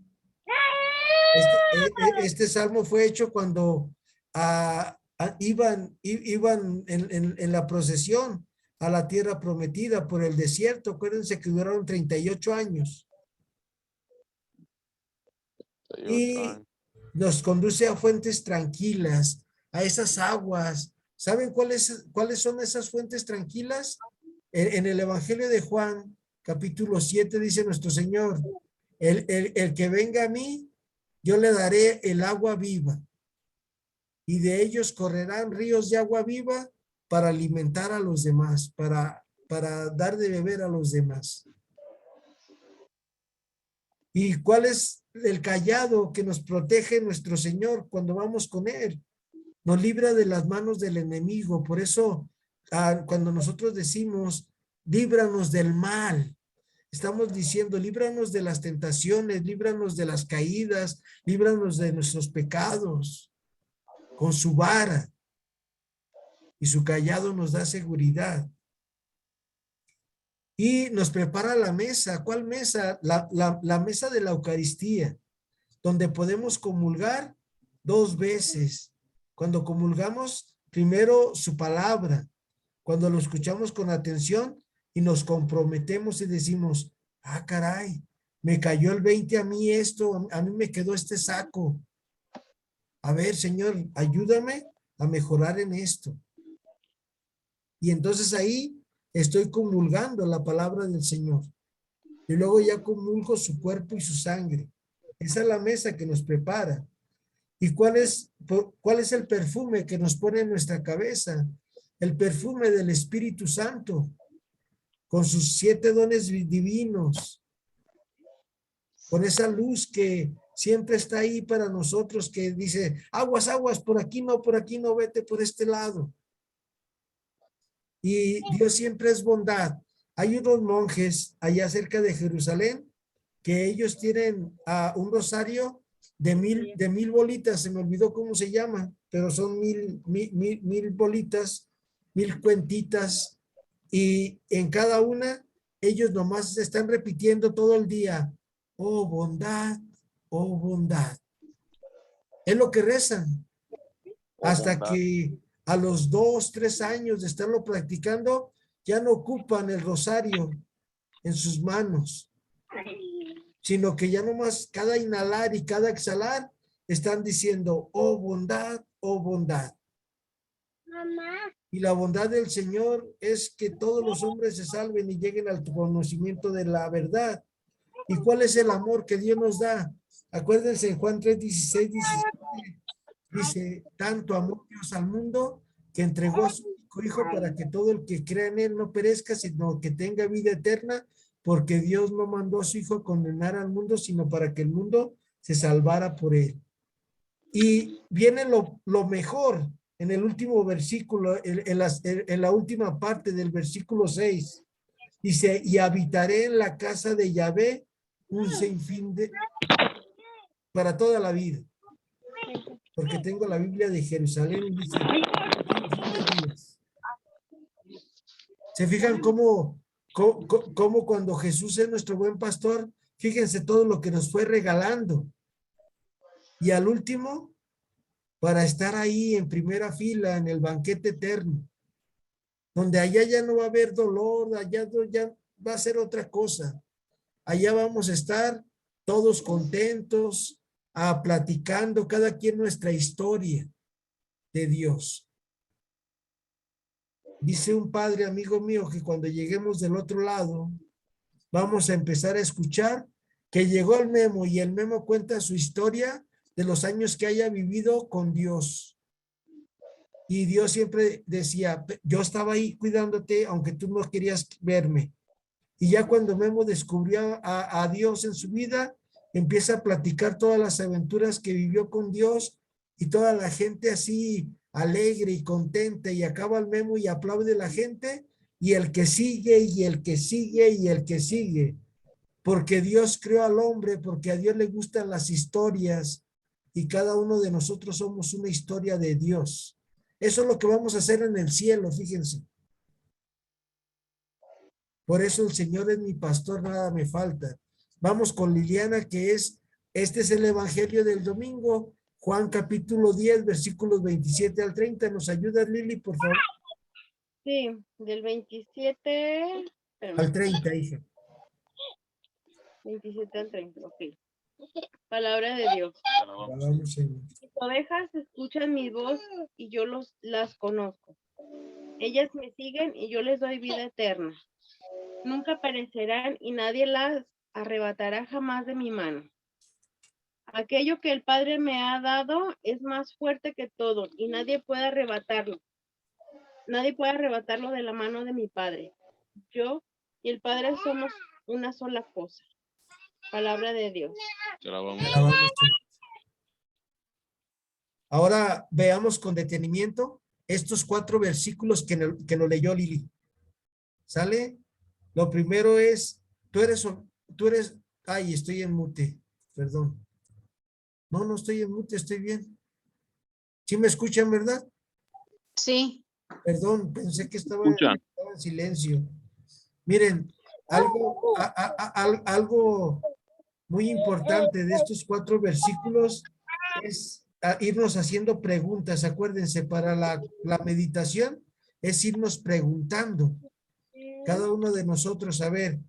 Este salmo fue hecho cuando iban en la procesión a la tierra prometida por el desierto. Acuérdense que duraron 38 años. Y nos conduce a fuentes tranquilas, a esas aguas. ¿Saben cuáles son esas fuentes tranquilas? En el Evangelio de Juan, capítulo 7, dice nuestro Señor, el que venga a mí, yo le daré el agua viva, y de ellos correrán ríos de agua viva para alimentar a los demás, para dar de beber a los demás. ¿Y cuál es el cayado que nos protege nuestro Señor cuando vamos con Él? Nos libra de las manos del enemigo. Por eso, cuando nosotros decimos, líbranos del mal, estamos diciendo, líbranos de las tentaciones, líbranos de las caídas, líbranos de nuestros pecados, con su vara. Y su cayado nos da seguridad. Y nos prepara la mesa. ¿Cuál mesa? La mesa de la Eucaristía, donde podemos comulgar 2 veces. Cuando comulgamos, primero su palabra, cuando lo escuchamos con atención y nos comprometemos y decimos, ah, caray, me cayó el 20 a mí esto, a mí me quedó este saco. A ver, Señor, ayúdame a mejorar en esto. Y entonces ahí estoy comulgando la palabra del Señor. Y luego ya comulgo su cuerpo y su sangre. Esa es la mesa que nos prepara. ¿Y cuál es el perfume que nos pone en nuestra cabeza? El perfume del Espíritu Santo, con sus 7 dones divinos, con esa luz que siempre está ahí para nosotros, que dice, aguas, aguas, por aquí no, vete por este lado. Y Dios siempre es bondad. Hay unos monjes allá cerca de Jerusalén que ellos tienen un rosario de 1000 bolitas, se me olvidó cómo se llama, pero son 1000 bolitas, 1000 cuentitas, y en cada una ellos nomás están repitiendo todo el día, oh bondad, oh bondad. Es lo que rezan. Hasta que a los 2, 3 años de estarlo practicando, ya no ocupan el rosario en sus manos, sino que ya nomás cada inhalar y cada exhalar están diciendo, oh bondad, oh bondad. Mamá. Y la bondad del Señor es que todos los hombres se salven y lleguen al conocimiento de la verdad. ¿Y cuál es el amor que Dios nos da? Acuérdense en Juan 3, 16, 17. Dice, tanto amó Dios al mundo que entregó a su único Hijo para que todo el que crea en Él no perezca, sino que tenga vida eterna, porque Dios no mandó a su Hijo a condenar al mundo, sino para que el mundo se salvara por Él. Y viene lo mejor en el último versículo, en la última parte del versículo 6. Dice, y habitaré en la casa de Yahvé un sinfín para toda la vida. Porque tengo la Biblia de Jerusalén y dice, ¿se fijan cómo cuando Jesús es nuestro buen pastor, fíjense todo lo que nos fue regalando? Y al último, para estar ahí en primera fila en el banquete eterno, donde allá ya no va a haber dolor, allá ya va a ser otra cosa. Allá vamos a estar todos contentos, platicando cada quien nuestra historia de Dios. Dice un padre amigo mío que cuando lleguemos del otro lado, vamos a empezar a escuchar que llegó el Memo y el Memo cuenta su historia de los años que haya vivido con Dios. Y Dios siempre decía, yo estaba ahí cuidándote aunque tú no querías verme. Y ya cuando Memo descubrió a Dios en su vida, empieza a platicar todas las aventuras que vivió con Dios y toda la gente así alegre y contenta, y acaba el memo y aplaude la gente, y el que sigue y el que sigue y el que sigue, porque Dios creó al hombre, porque a Dios le gustan las historias y cada uno de nosotros somos una historia de Dios. Eso es lo que vamos a hacer en el cielo, fíjense. Por eso el Señor es mi pastor, nada me falta. Vamos con Liliana, este es el evangelio del domingo, Juan capítulo 10, versículos 27 al 30. ¿Nos ayudas, Lili, por favor? Sí, del 27, espérame, Al 30, hija. 27 al 30, ok. Palabra de Dios. Alabamos, Señor. Mis ovejas escuchan mi voz y yo las conozco. Ellas me siguen y yo les doy vida eterna. Nunca perecerán y nadie las arrebatará jamás de mi mano. Aquello que el Padre me ha dado es más fuerte que todo y nadie puede arrebatarlo. Nadie puede arrebatarlo de la mano de mi Padre. Yo y el Padre somos una sola cosa. Palabra de Dios. Alabamos, Señor. Ahora veamos con detenimiento estos 4 versículos que lo leyó Lili. ¿Sale? Lo primero es, tú eres, ay, estoy en mute, perdón. No estoy en mute, estoy bien. ¿Sí me escuchan, verdad? Sí, Perdón, pensé que estaba Escuchan. en silencio. Miren, algo muy importante de estos 4 versículos es irnos haciendo preguntas. Acuérdense, para la meditación es irnos preguntando. Cada uno de nosotros, a ver,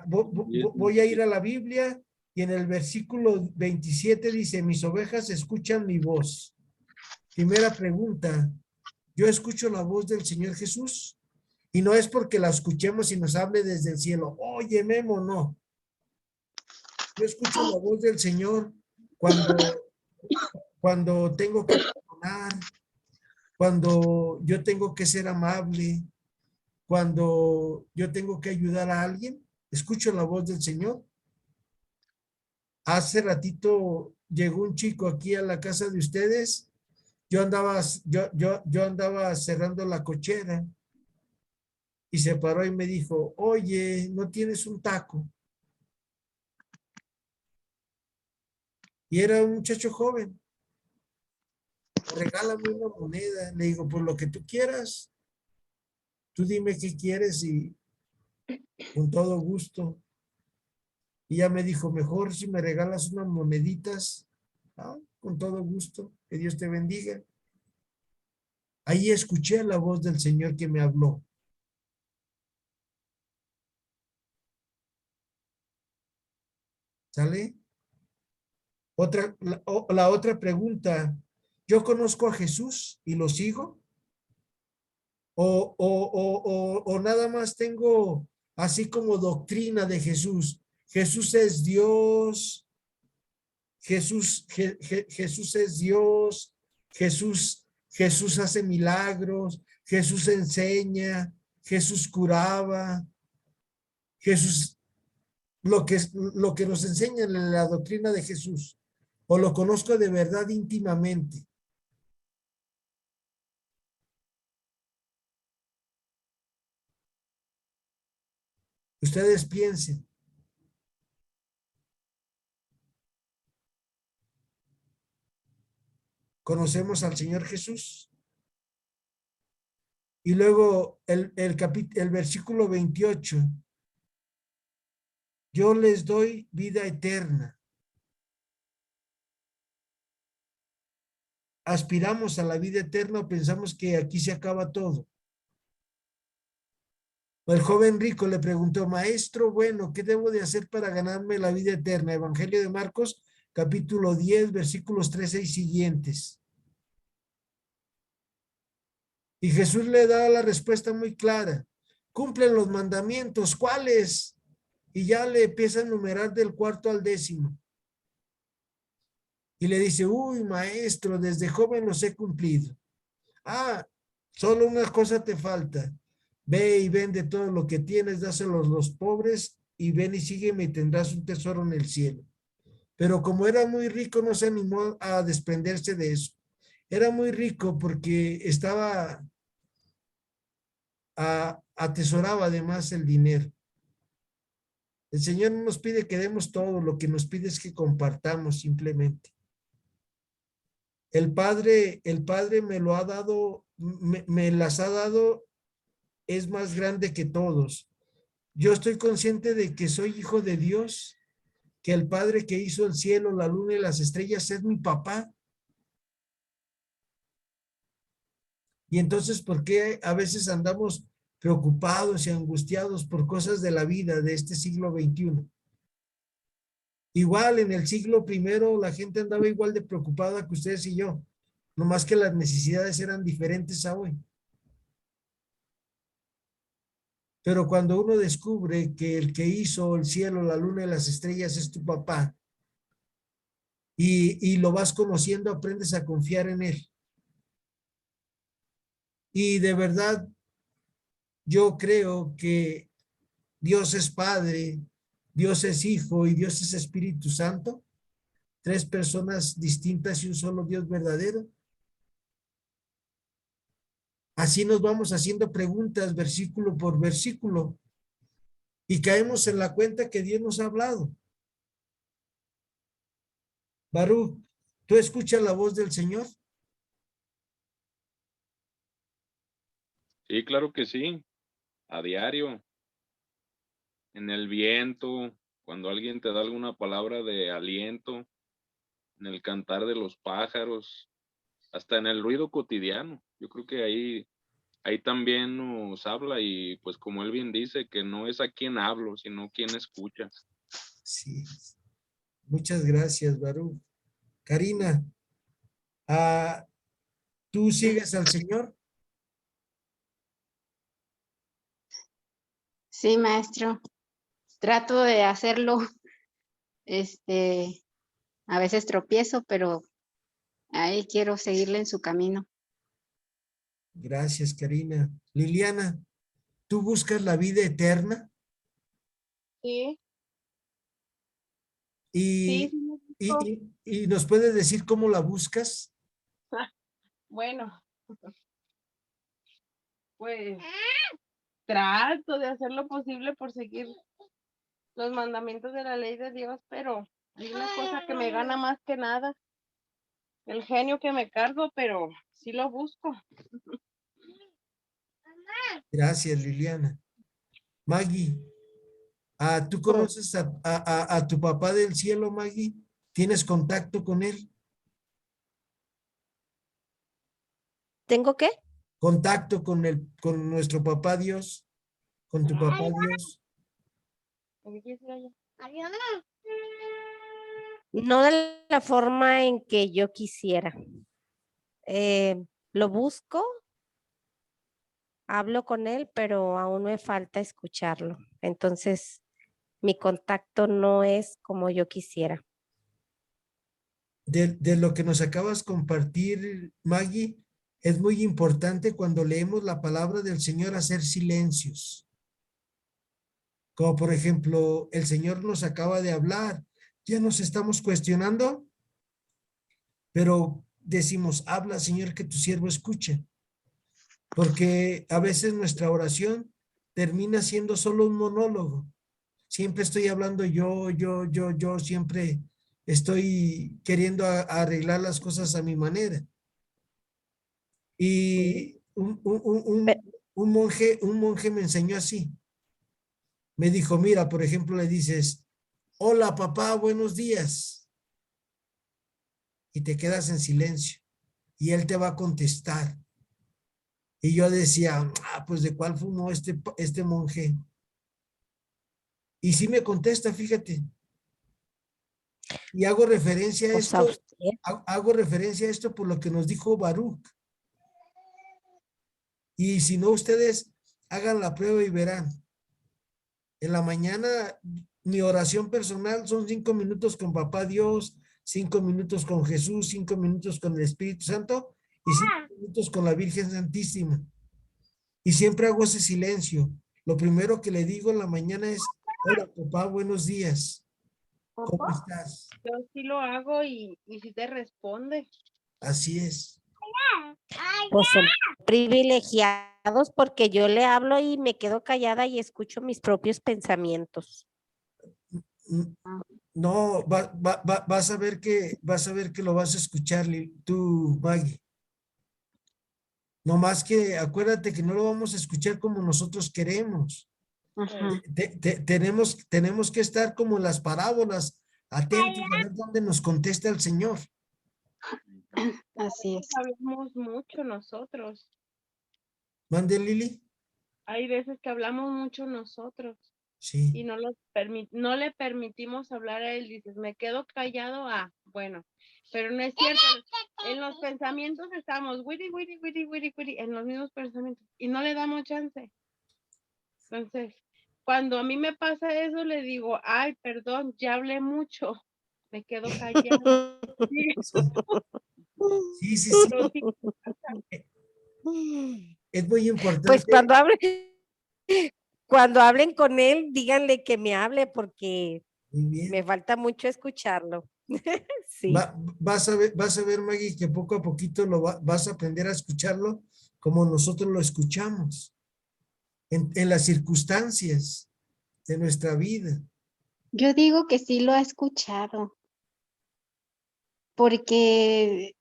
voy a ir a la Biblia y en el versículo 27 dice, mis ovejas escuchan mi voz. Primera pregunta, ¿yo escucho la voz del Señor Jesús? Y no es porque la escuchemos y nos hable desde el cielo. Oye, Memo, no. Yo escucho la voz del Señor cuando tengo que perdonar, cuando yo tengo que ser amable, cuando yo tengo que ayudar a alguien. Escucho la voz del Señor. Hace ratito llegó un chico aquí a la casa de ustedes. Yo andaba cerrando la cochera y se paró y me dijo, oye, ¿no tienes un taco? Y era un muchacho joven. Regálame una moneda. Le digo, por lo que tú quieras. Tú dime qué quieres y con todo gusto. Y ya me dijo, mejor si me regalas unas moneditas, con todo gusto, que Dios te bendiga. Ahí escuché la voz del Señor que me habló. ¿Sale? La otra pregunta, ¿yo conozco a Jesús y lo sigo? ¿O nada más tengo así como doctrina de Jesús? Jesús es Dios, Jesús es Dios, Jesús hace milagros, Jesús enseña, Jesús curaba, Jesús, lo que nos enseña en la doctrina de Jesús, o lo conozco de verdad íntimamente. Ustedes piensen. ¿Conocemos al Señor Jesús? Y luego el versículo 28. Yo les doy vida eterna. Aspiramos a la vida eterna o pensamos que aquí se acaba todo. El joven rico le preguntó, maestro, bueno, ¿qué debo de hacer para ganarme la vida eterna? Evangelio de Marcos, capítulo 10, versículos 13 y siguientes. Y Jesús le da la respuesta muy clara. Cumplen los mandamientos. ¿Cuáles? Y ya le empieza a enumerar del 4 al 10. Y le dice, uy, maestro, desde joven los he cumplido. Solo una cosa te falta. Ve y vende todo lo que tienes, dáselo a los pobres y ven y sígueme y tendrás un tesoro en el cielo. pero como era muy rico, no se animó a desprenderse de eso. Era muy rico porque atesoraba además el dinero. El Señor no nos pide que demos todo, lo que nos pide es que compartamos simplemente. El Padre me lo ha dado, me las ha dado, es más grande que todos. Yo estoy consciente de que soy hijo de Dios, que el Padre que hizo el cielo, la luna y las estrellas es mi papá. Y entonces, ¿por qué a veces andamos preocupados y angustiados por cosas de la vida de este siglo XXI? Igual en el siglo primero la gente andaba igual de preocupada que ustedes y yo, nomás que las necesidades eran diferentes a hoy. Pero cuando uno descubre que el que hizo el cielo, la luna y las estrellas es tu papá, y lo vas conociendo, aprendes a confiar en él. Y de verdad, yo creo que Dios es Padre, Dios es Hijo y Dios es Espíritu Santo. 3 personas distintas y un solo Dios verdadero. Así nos vamos haciendo preguntas versículo por versículo y caemos en la cuenta que Dios nos ha hablado. Baruch, ¿tú escuchas la voz del Señor? Sí, claro que sí, a diario, en el viento, cuando alguien te da alguna palabra de aliento, en el cantar de los pájaros, hasta en el ruido cotidiano. Yo creo que ahí también nos habla y pues como él bien dice, que no es a quien hablo, sino quien escucha. Sí. Muchas gracias, Baruch. Karina, ¿tú sigues al Señor? Sí, maestro. Trato de hacerlo. A veces tropiezo, pero ahí quiero seguirle en su camino. Gracias, Karina. Liliana, ¿tú buscas la vida eterna? Sí, Y, sí, sí me y, gustó. y nos puedes decir cómo la buscas. Bueno, pues trato de hacer lo posible por seguir los mandamientos de la ley de Dios, pero hay una cosa que me gana más que nada, el genio que me cargo, pero sí lo busco. Gracias, Liliana. Maggie, ¿tú conoces a tu papá del cielo, Maggie? ¿Tienes contacto con él? ¿Tengo qué? ¿Contacto con nuestro papá Dios? ¿Con tu papá Dios? No de la forma en que yo quisiera. Lo busco, hablo con él, pero aún me falta escucharlo. Entonces, mi contacto no es como yo quisiera. De lo que nos acabas de compartir, Maggie, es muy importante cuando leemos la palabra del Señor hacer silencios. Como por ejemplo, el Señor nos acaba de hablar, ya nos estamos cuestionando, pero decimos, habla, Señor, que tu siervo escuche. Porque a veces nuestra oración termina siendo solo un monólogo. Siempre estoy hablando yo, siempre estoy queriendo arreglar las cosas a mi manera. Y un monje me enseñó así. Me dijo, mira, por ejemplo, le dices, hola papá, buenos días. Y te quedas en silencio. Y él te va a contestar. Y yo decía, pues de cuál fumó este monje. Y sí me contesta, fíjate. Y hago referencia a O sea, esto, usted, hago referencia a esto por lo que nos dijo Baruch. Y si no, ustedes hagan la prueba y verán. En la mañana, mi oración personal son 5 minutos con Papá Dios, 5 minutos con Jesús, 5 minutos con el Espíritu Santo y 5 minutos con la Virgen Santísima. Y siempre hago ese silencio. Lo primero que le digo en la mañana es, hola papá, buenos días. ¿Cómo estás? Yo sí lo hago y sí te responde. Así es. Pues son privilegiados porque yo le hablo y me quedo callada y escucho mis propios pensamientos. No, vas a ver que lo vas a escuchar tú, Maggie. No más que acuérdate que no lo vamos a escuchar como nosotros queremos. Ajá. Tenemos que estar como en las parábolas, atentos a ver dónde nos contesta el Señor. Así es. Hablamos mucho nosotros. ¿Mande, Lili? Hay veces que hablamos mucho nosotros Sí. y no le permitimos hablar a él. Dices, me quedo callado. Bueno, pero no es cierto. En los pensamientos estamos, wiri, wiri, wiri, wiri, wiri, en los mismos pensamientos y no le damos chance. Entonces, cuando a mí me pasa eso, le digo, ay, perdón, ya hablé mucho. Me quedo callada. Sí, sí, sí. Pero sí, Es muy importante. Pues cuando hablen con él, díganle que me hable porque Muy bien. me falta mucho escucharlo. Sí. Vas a ver, Maggie, que poco a poquito vas a aprender a escucharlo como nosotros lo escuchamos en las circunstancias de nuestra vida. Yo digo que sí lo ha escuchado, porque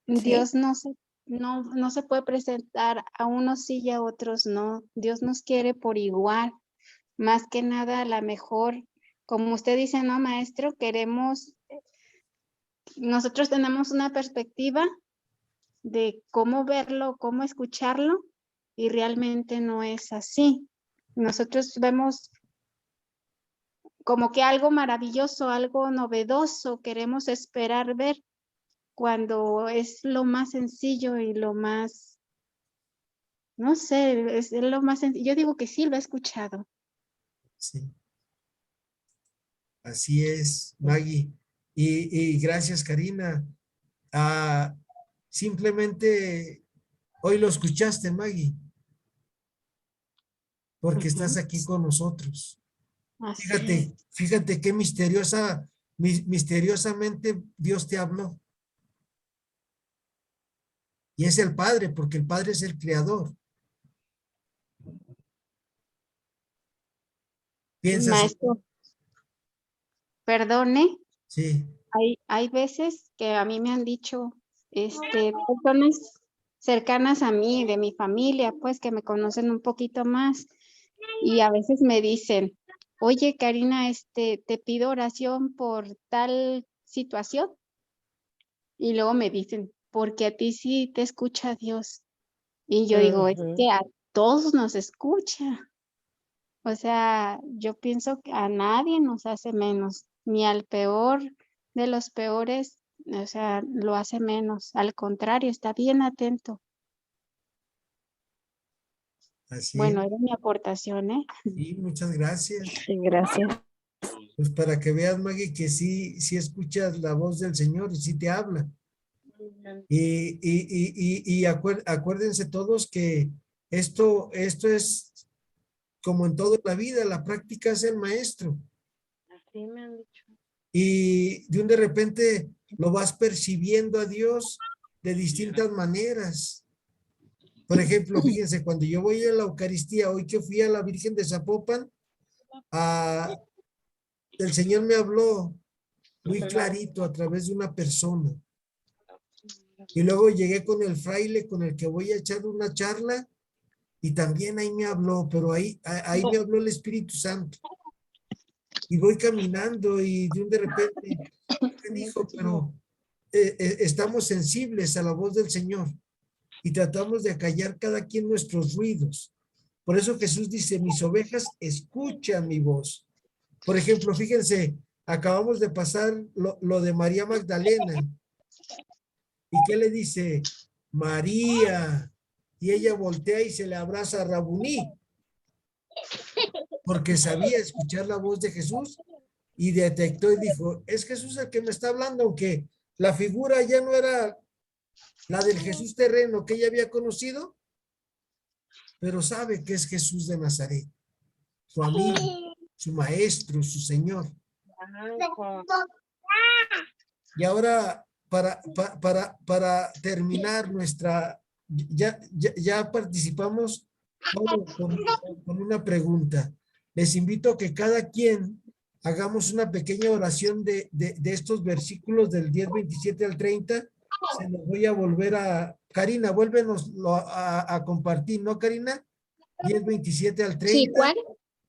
¿Sí? Dios no se puede presentar a unos sí y a otros no. Dios nos quiere por igual. Más que nada, a la mejor, como usted dice, no, maestro, nosotros tenemos una perspectiva de cómo verlo, cómo escucharlo, y realmente no es así. Nosotros vemos como que algo maravilloso, algo novedoso, queremos esperar ver, cuando es lo más sencillo y lo más, no sé, es lo más sencillo. Yo digo que sí lo he escuchado. Sí. Así es, Maggie. Y gracias, Karina. Simplemente hoy lo escuchaste, Maggie, porque estás Ujú. aquí con nosotros. Así es. Fíjate qué misteriosamente Dios te habló. Y es el Padre, porque el Padre es el creador. ¿Piensas? Maestro, perdone, Sí, hay veces que a mí me han dicho, personas cercanas a mí, de mi familia, pues que me conocen un poquito más, y a veces me dicen, oye, Karina, te pido oración por tal situación, y luego me dicen, porque a ti sí te escucha Dios. Y yo digo, es que a todos nos escucha. O sea, yo pienso que a nadie nos hace menos, ni al peor de los peores, o sea, lo hace menos. Al contrario, está bien atento. así es. Bueno, era mi aportación, ¿eh? Sí, muchas gracias. Sí, gracias. Pues para que veas, Maggie, que sí escuchas la voz del Señor y sí te habla. Y acuérdense todos que esto es como en toda la vida, la práctica es el maestro. así me han dicho. Y de repente lo vas percibiendo a Dios de distintas maneras. Por ejemplo, fíjense, cuando yo voy a la Eucaristía, hoy que fui a la Virgen de Zapopan, el Señor me habló muy clarito a través de una persona. Y luego llegué con el fraile con el que voy a echar una charla y también ahí me habló, pero ahí me habló el Espíritu Santo. Y voy caminando y de repente me dijo, pero estamos sensibles a la voz del Señor y tratamos de acallar cada quien nuestros ruidos. Por eso Jesús dice, mis ovejas escuchan mi voz. Por ejemplo, fíjense, acabamos de pasar lo de María Magdalena. ¿Y qué le dice? María. Y ella voltea y se le abraza a Rabuní, porque sabía escuchar la voz de Jesús y detectó y dijo, es Jesús el que me está hablando, aunque la figura ya no era la del Jesús terreno que ella había conocido, pero sabe que es Jesús de Nazaret, su amigo, su maestro, su Señor. Hijo. Y ahora, para terminar ya participamos todos con una pregunta. Les invito a que cada quien hagamos una pequeña oración de estos versículos del 10, 27 al 30. Se los voy a volver Karina, vuélvenos a compartir, ¿no, Karina? 10, 27 al 30. Sí, ¿cuál?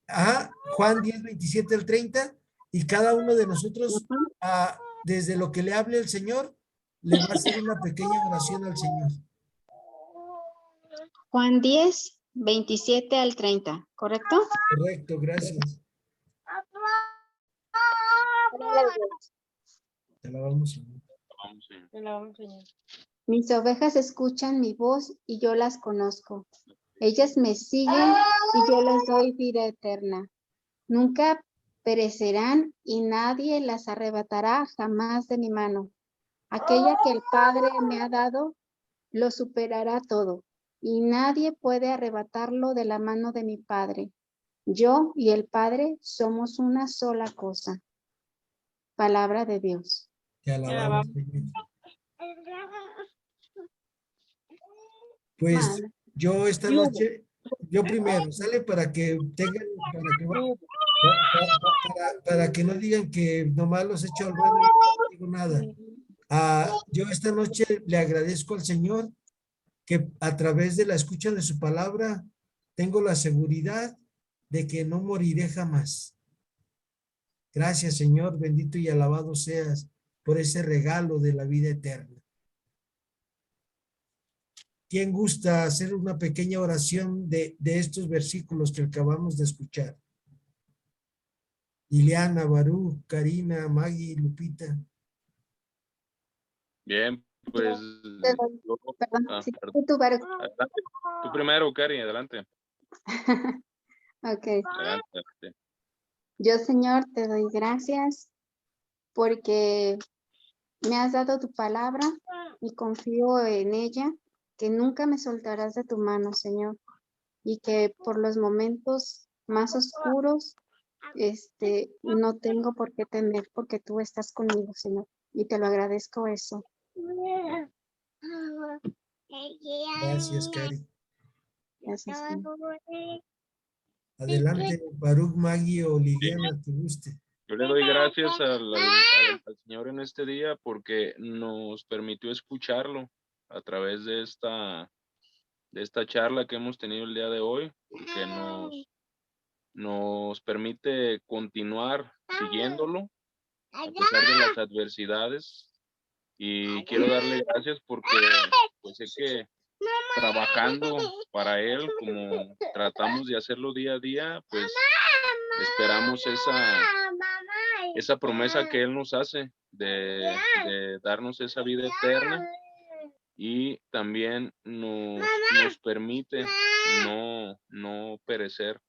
Ajá, Juan 10, 27 al 30. Y cada uno de nosotros, desde lo que le hable el Señor, le va a hacer una pequeña oración al Señor. Juan 10, 27 al 30, ¿correcto? Correcto, gracias. Te alabamos, Señor. Vamos, Señor. Te la vamos a enseñar. Mis ovejas escuchan mi voz y yo las conozco. Ellas me siguen y yo les doy vida eterna. Nunca perecerán y nadie las arrebatará jamás de mi mano. Aquella que el Padre me ha dado lo superará todo y nadie puede arrebatarlo de la mano de mi Padre. Yo y el Padre somos una sola cosa. Palabra de Dios. Te alabamos, Señor. Pues Madre. yo esta noche, yo primero, sale para que tengan, para que no digan que nomás los echo al ruedo y no digo nada. Yo esta noche le agradezco al Señor que a través de la escucha de su palabra tengo la seguridad de que no moriré jamás. Gracias, Señor, bendito y alabado seas por ese regalo de la vida eterna. ¿Quién gusta hacer una pequeña oración de estos versículos que acabamos de escuchar? Ileana, Barú, Karina, Maggie, Lupita. Bien, pues. Perdón, sí, Perdón. tú, Baruch. Adelante. Tú primero, Cari, adelante. Ok. Adelante. Yo, Señor, te doy gracias porque me has dado tu palabra y confío en ella, que nunca me soltarás de tu mano, Señor, y que por los momentos más oscuros, no tengo por qué temer porque tú estás conmigo, Señor, y te lo agradezco eso. Gracias, Cari. Gracias, Señor. Adelante, Baruch, Maggie o Liliana, te guste. Yo le doy gracias al Señor en este día porque nos permitió escucharlo a través de esta charla que hemos tenido el día de hoy, porque nos permite continuar siguiéndolo a pesar de las adversidades. Y quiero darle gracias porque pues sé que trabajando para él, como tratamos de hacerlo día a día, pues esperamos esa promesa que él nos hace de darnos esa vida eterna, y también nos permite no perecer.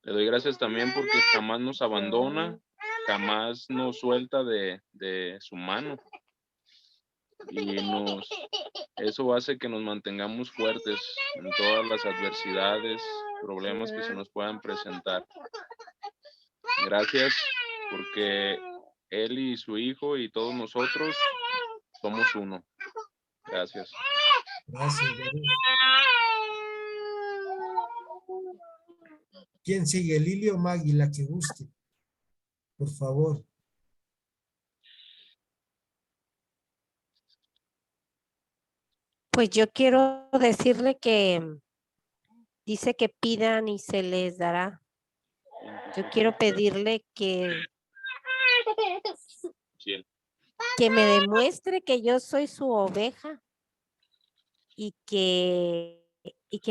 Le doy gracias también porque jamás nos abandona, jamás nos suelta de su mano. Y eso hace que nos mantengamos fuertes en todas las adversidades, problemas que se nos puedan presentar. Gracias porque él y su hijo y todos nosotros somos uno. Gracias. Gracias, Baruch. ¿Quién sigue? Lili o Maggie, la que guste. Por favor. Pues yo quiero decirle que dice que pidan y se les dará. Yo quiero pedirle que me demuestre que yo soy su oveja y que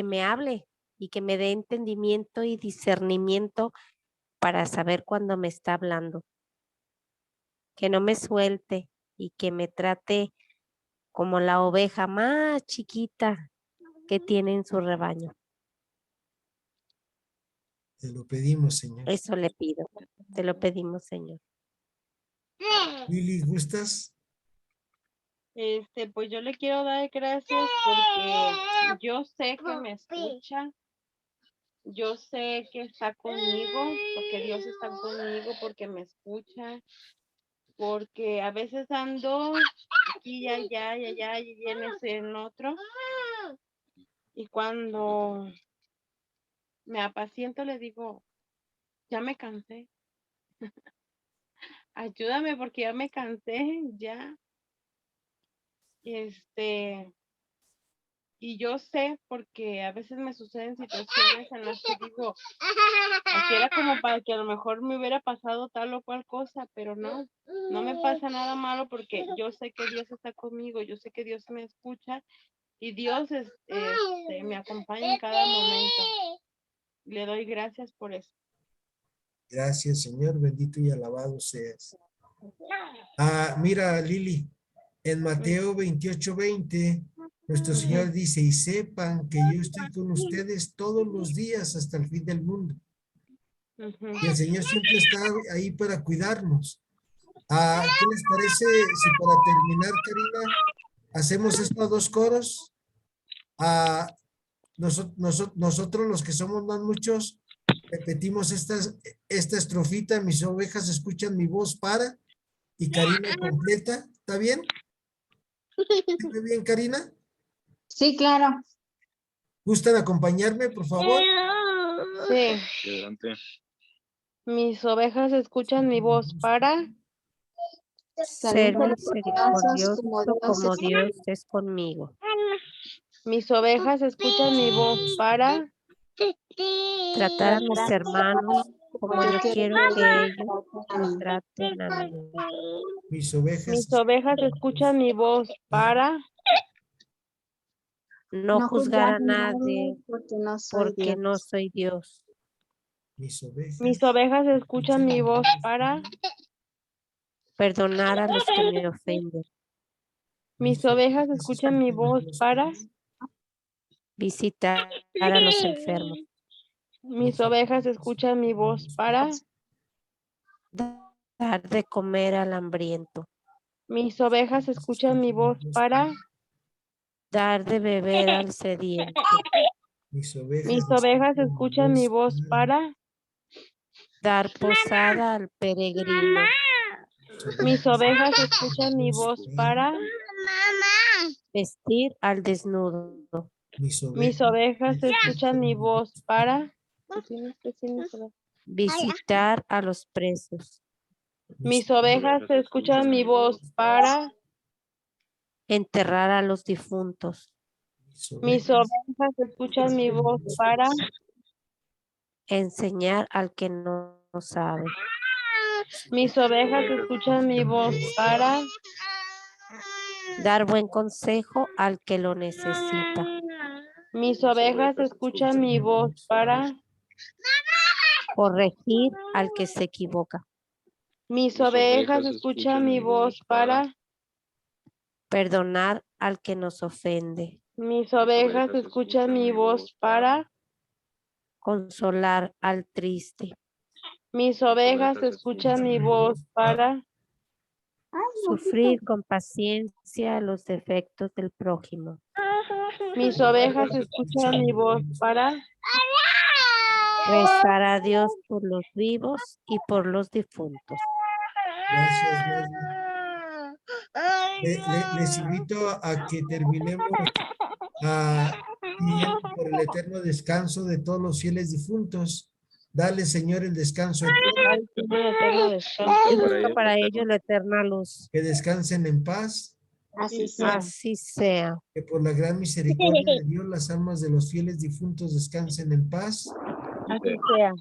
me hable y que me dé entendimiento y discernimiento para saber cuándo me está hablando. Que no me suelte y que me trate como la oveja más chiquita que tiene en su rebaño. Te lo pedimos, Señor. Eso le pido. Te lo pedimos, Señor. Lili, ¿gustas? Pues yo le quiero dar gracias porque yo sé que me escucha Yo sé que está conmigo, porque Dios está conmigo, porque me escucha, porque a veces ando aquí y allá y allá y en otro. Y cuando me apaciento le digo, ya me cansé. Ayúdame porque ya me cansé, ya. Y yo sé porque a veces me suceden situaciones en las que digo, aquí era como para que a lo mejor me hubiera pasado tal o cual cosa, pero no me pasa nada malo porque yo sé que Dios está conmigo, yo sé que Dios me escucha y Dios me acompaña en cada momento. Le doy gracias por eso. Gracias, Señor, bendito y alabado seas. Mira, Lili, en Mateo 28:20, nuestro Señor dice, y sepan que yo estoy con ustedes todos los días hasta el fin del mundo. Ujú. Y el Señor siempre está ahí para cuidarnos. ¿Qué les parece si para terminar, Karina, hacemos estos dos coros? Nosotros los que somos más muchos, repetimos esta estrofita, mis ovejas escuchan mi voz para, y Karina completa, ¿está bien? ¿Está bien, Karina? Sí, claro. ¿Gustan acompañarme, por favor? Sí, Adelante. mis ovejas escuchan mi voz para, Ser misericordiosos misericordioso como Dios es conmigo. mis ovejas escuchan mi voz para, Tratar a mis hermanos como yo quiero que ellos a me mí. traten a mí. Mis ovejas. mis ovejas escuchan mi voz para, No juzgar a nadie porque no soy porque Dios. no soy Dios. mis ovejas escuchan mi voz para, Perdonar a los que me ofenden. mis ovejas escuchan mi voz para, Visitar a los enfermos. mis ovejas escuchan mi voz para, Dar de comer al hambriento. mis ovejas escuchan mi voz para, Dar de beber al sediento. mis ovejas escuchan mi voz para, Dar posada al peregrino. mis ovejas escuchan mi voz para, Vestir al desnudo. mis ovejas escuchan mi voz para, Visitar a los presos. mis ovejas escuchan mi voz para, Enterrar a los difuntos. mis ovejas escuchan mi voz para, Enseñar al que no sabe. mis ovejas escuchan mi voz para, Dar buen consejo al que lo necesita. mis ovejas escuchan mi voz para, Corregir al que se equivoca. mis ovejas escuchan mi voz para, Perdonar al que nos ofende. mis ovejas escuchan mi voz para, Consolar al triste. mis ovejas escuchan mi voz para, Sufrir con paciencia los defectos del prójimo. mis ovejas escuchan mi voz para, Rezar a Dios por los vivos y por los difuntos. Gracias, les invito a que terminemos pidiendo por el eterno descanso de todos los fieles difuntos. Dale, Señor, el descanso eterno, Busca para ellos la eterna luz. que descansen en paz, Así sea. Así sea. que por la gran misericordia de Dios las almas de los fieles difuntos descansen en paz así sea.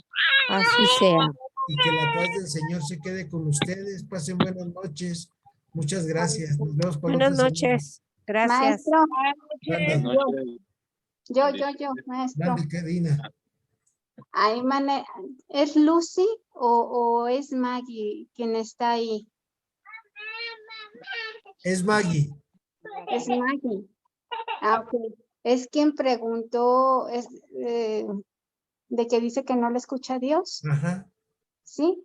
Así sea. y que la paz del Señor se quede con ustedes. Pasen buenas noches. Muchas gracias. Nos vemos para Buenas otra semana. noches. Gracias. Maestro, Manda, yo, maestro. manda, Karina. Ahí ¿es Lucy o es Maggie quien está ahí? Es Maggie. Es Maggie. Ok. Es quien preguntó de que dice que no le escucha a Dios. Ajá. ¿Sí?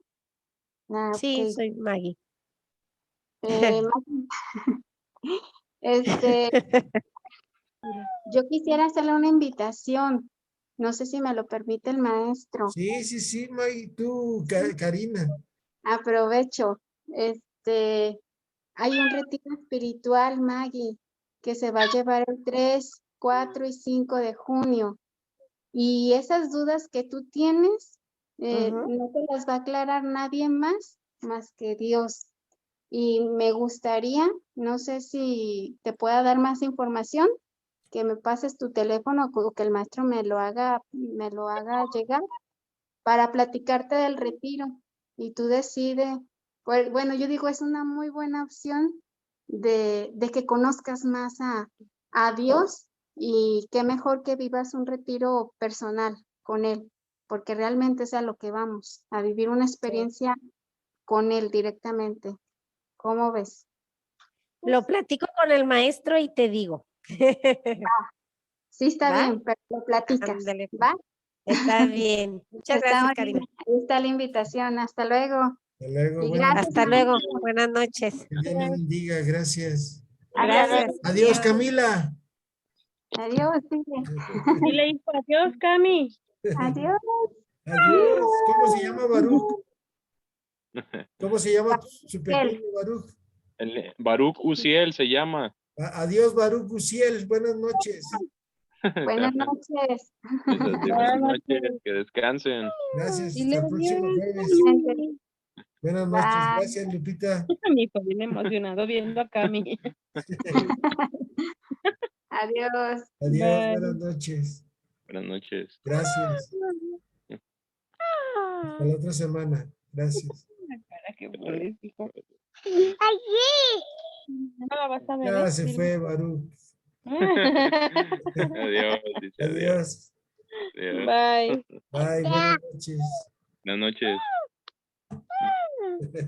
Sí, Ok. soy Maggie. Maggie, yo quisiera hacerle una invitación. No sé si me lo permite el maestro. Sí, sí, sí, Maggie, tú, Karina. Aprovecho. Hay un retiro espiritual, Maggie, que se va a llevar el 3, 4 y 5 de junio. Y esas dudas que tú tienes, no te las va a aclarar nadie más que Dios. Y me gustaría, no sé si te pueda dar más información, que me pases tu teléfono o que el maestro me lo haga llegar para platicarte del retiro. Y tú decides, pues, bueno, yo digo, es una muy buena opción de que conozcas más a Dios, y qué mejor que vivas un retiro personal con Él, porque realmente es a lo que vamos, a vivir una experiencia con Él directamente. ¿Cómo ves? Lo platico con el maestro y te digo. Sí, está ¿Va? bien, pero lo platicas, Ándale, pues. ¿va? Está bien. Muchas Está gracias, muy Karina. bien. Ahí está la invitación. Hasta luego. Hasta luego, Y buenas gracias, Hasta noches. luego. Buenas noches. Que Dios le bendiga, gracias. Gracias. Adiós, Camila. Adiós, sigue. Dile hijo, adiós, Cami. Adiós. Adiós. ¿Cómo se llama Baruch? ¿Cómo se llama su pequeño Baruch? Baruch Uziel se llama. Adiós, Baruch Uziel. Buenas noches. Buenas noches. Buenas noches, que descansen. Gracias. Dile Hasta el próximo adiós, jueves. Cami. Buenas noches. Bye. Gracias, Lupita. Mi hijo bien emocionado viendo a Cami. Adiós. Adiós, Bye. buenas noches. Buenas noches. Gracias. Hasta la otra semana. Gracias. Cara que pones, hijo. No la vas a ver, Ya ¿eh? se Dile. fue, Baruch. Adiós, dice adiós. Adiós. Adiós. Bye. Bye, buenas noches. Buenas noches.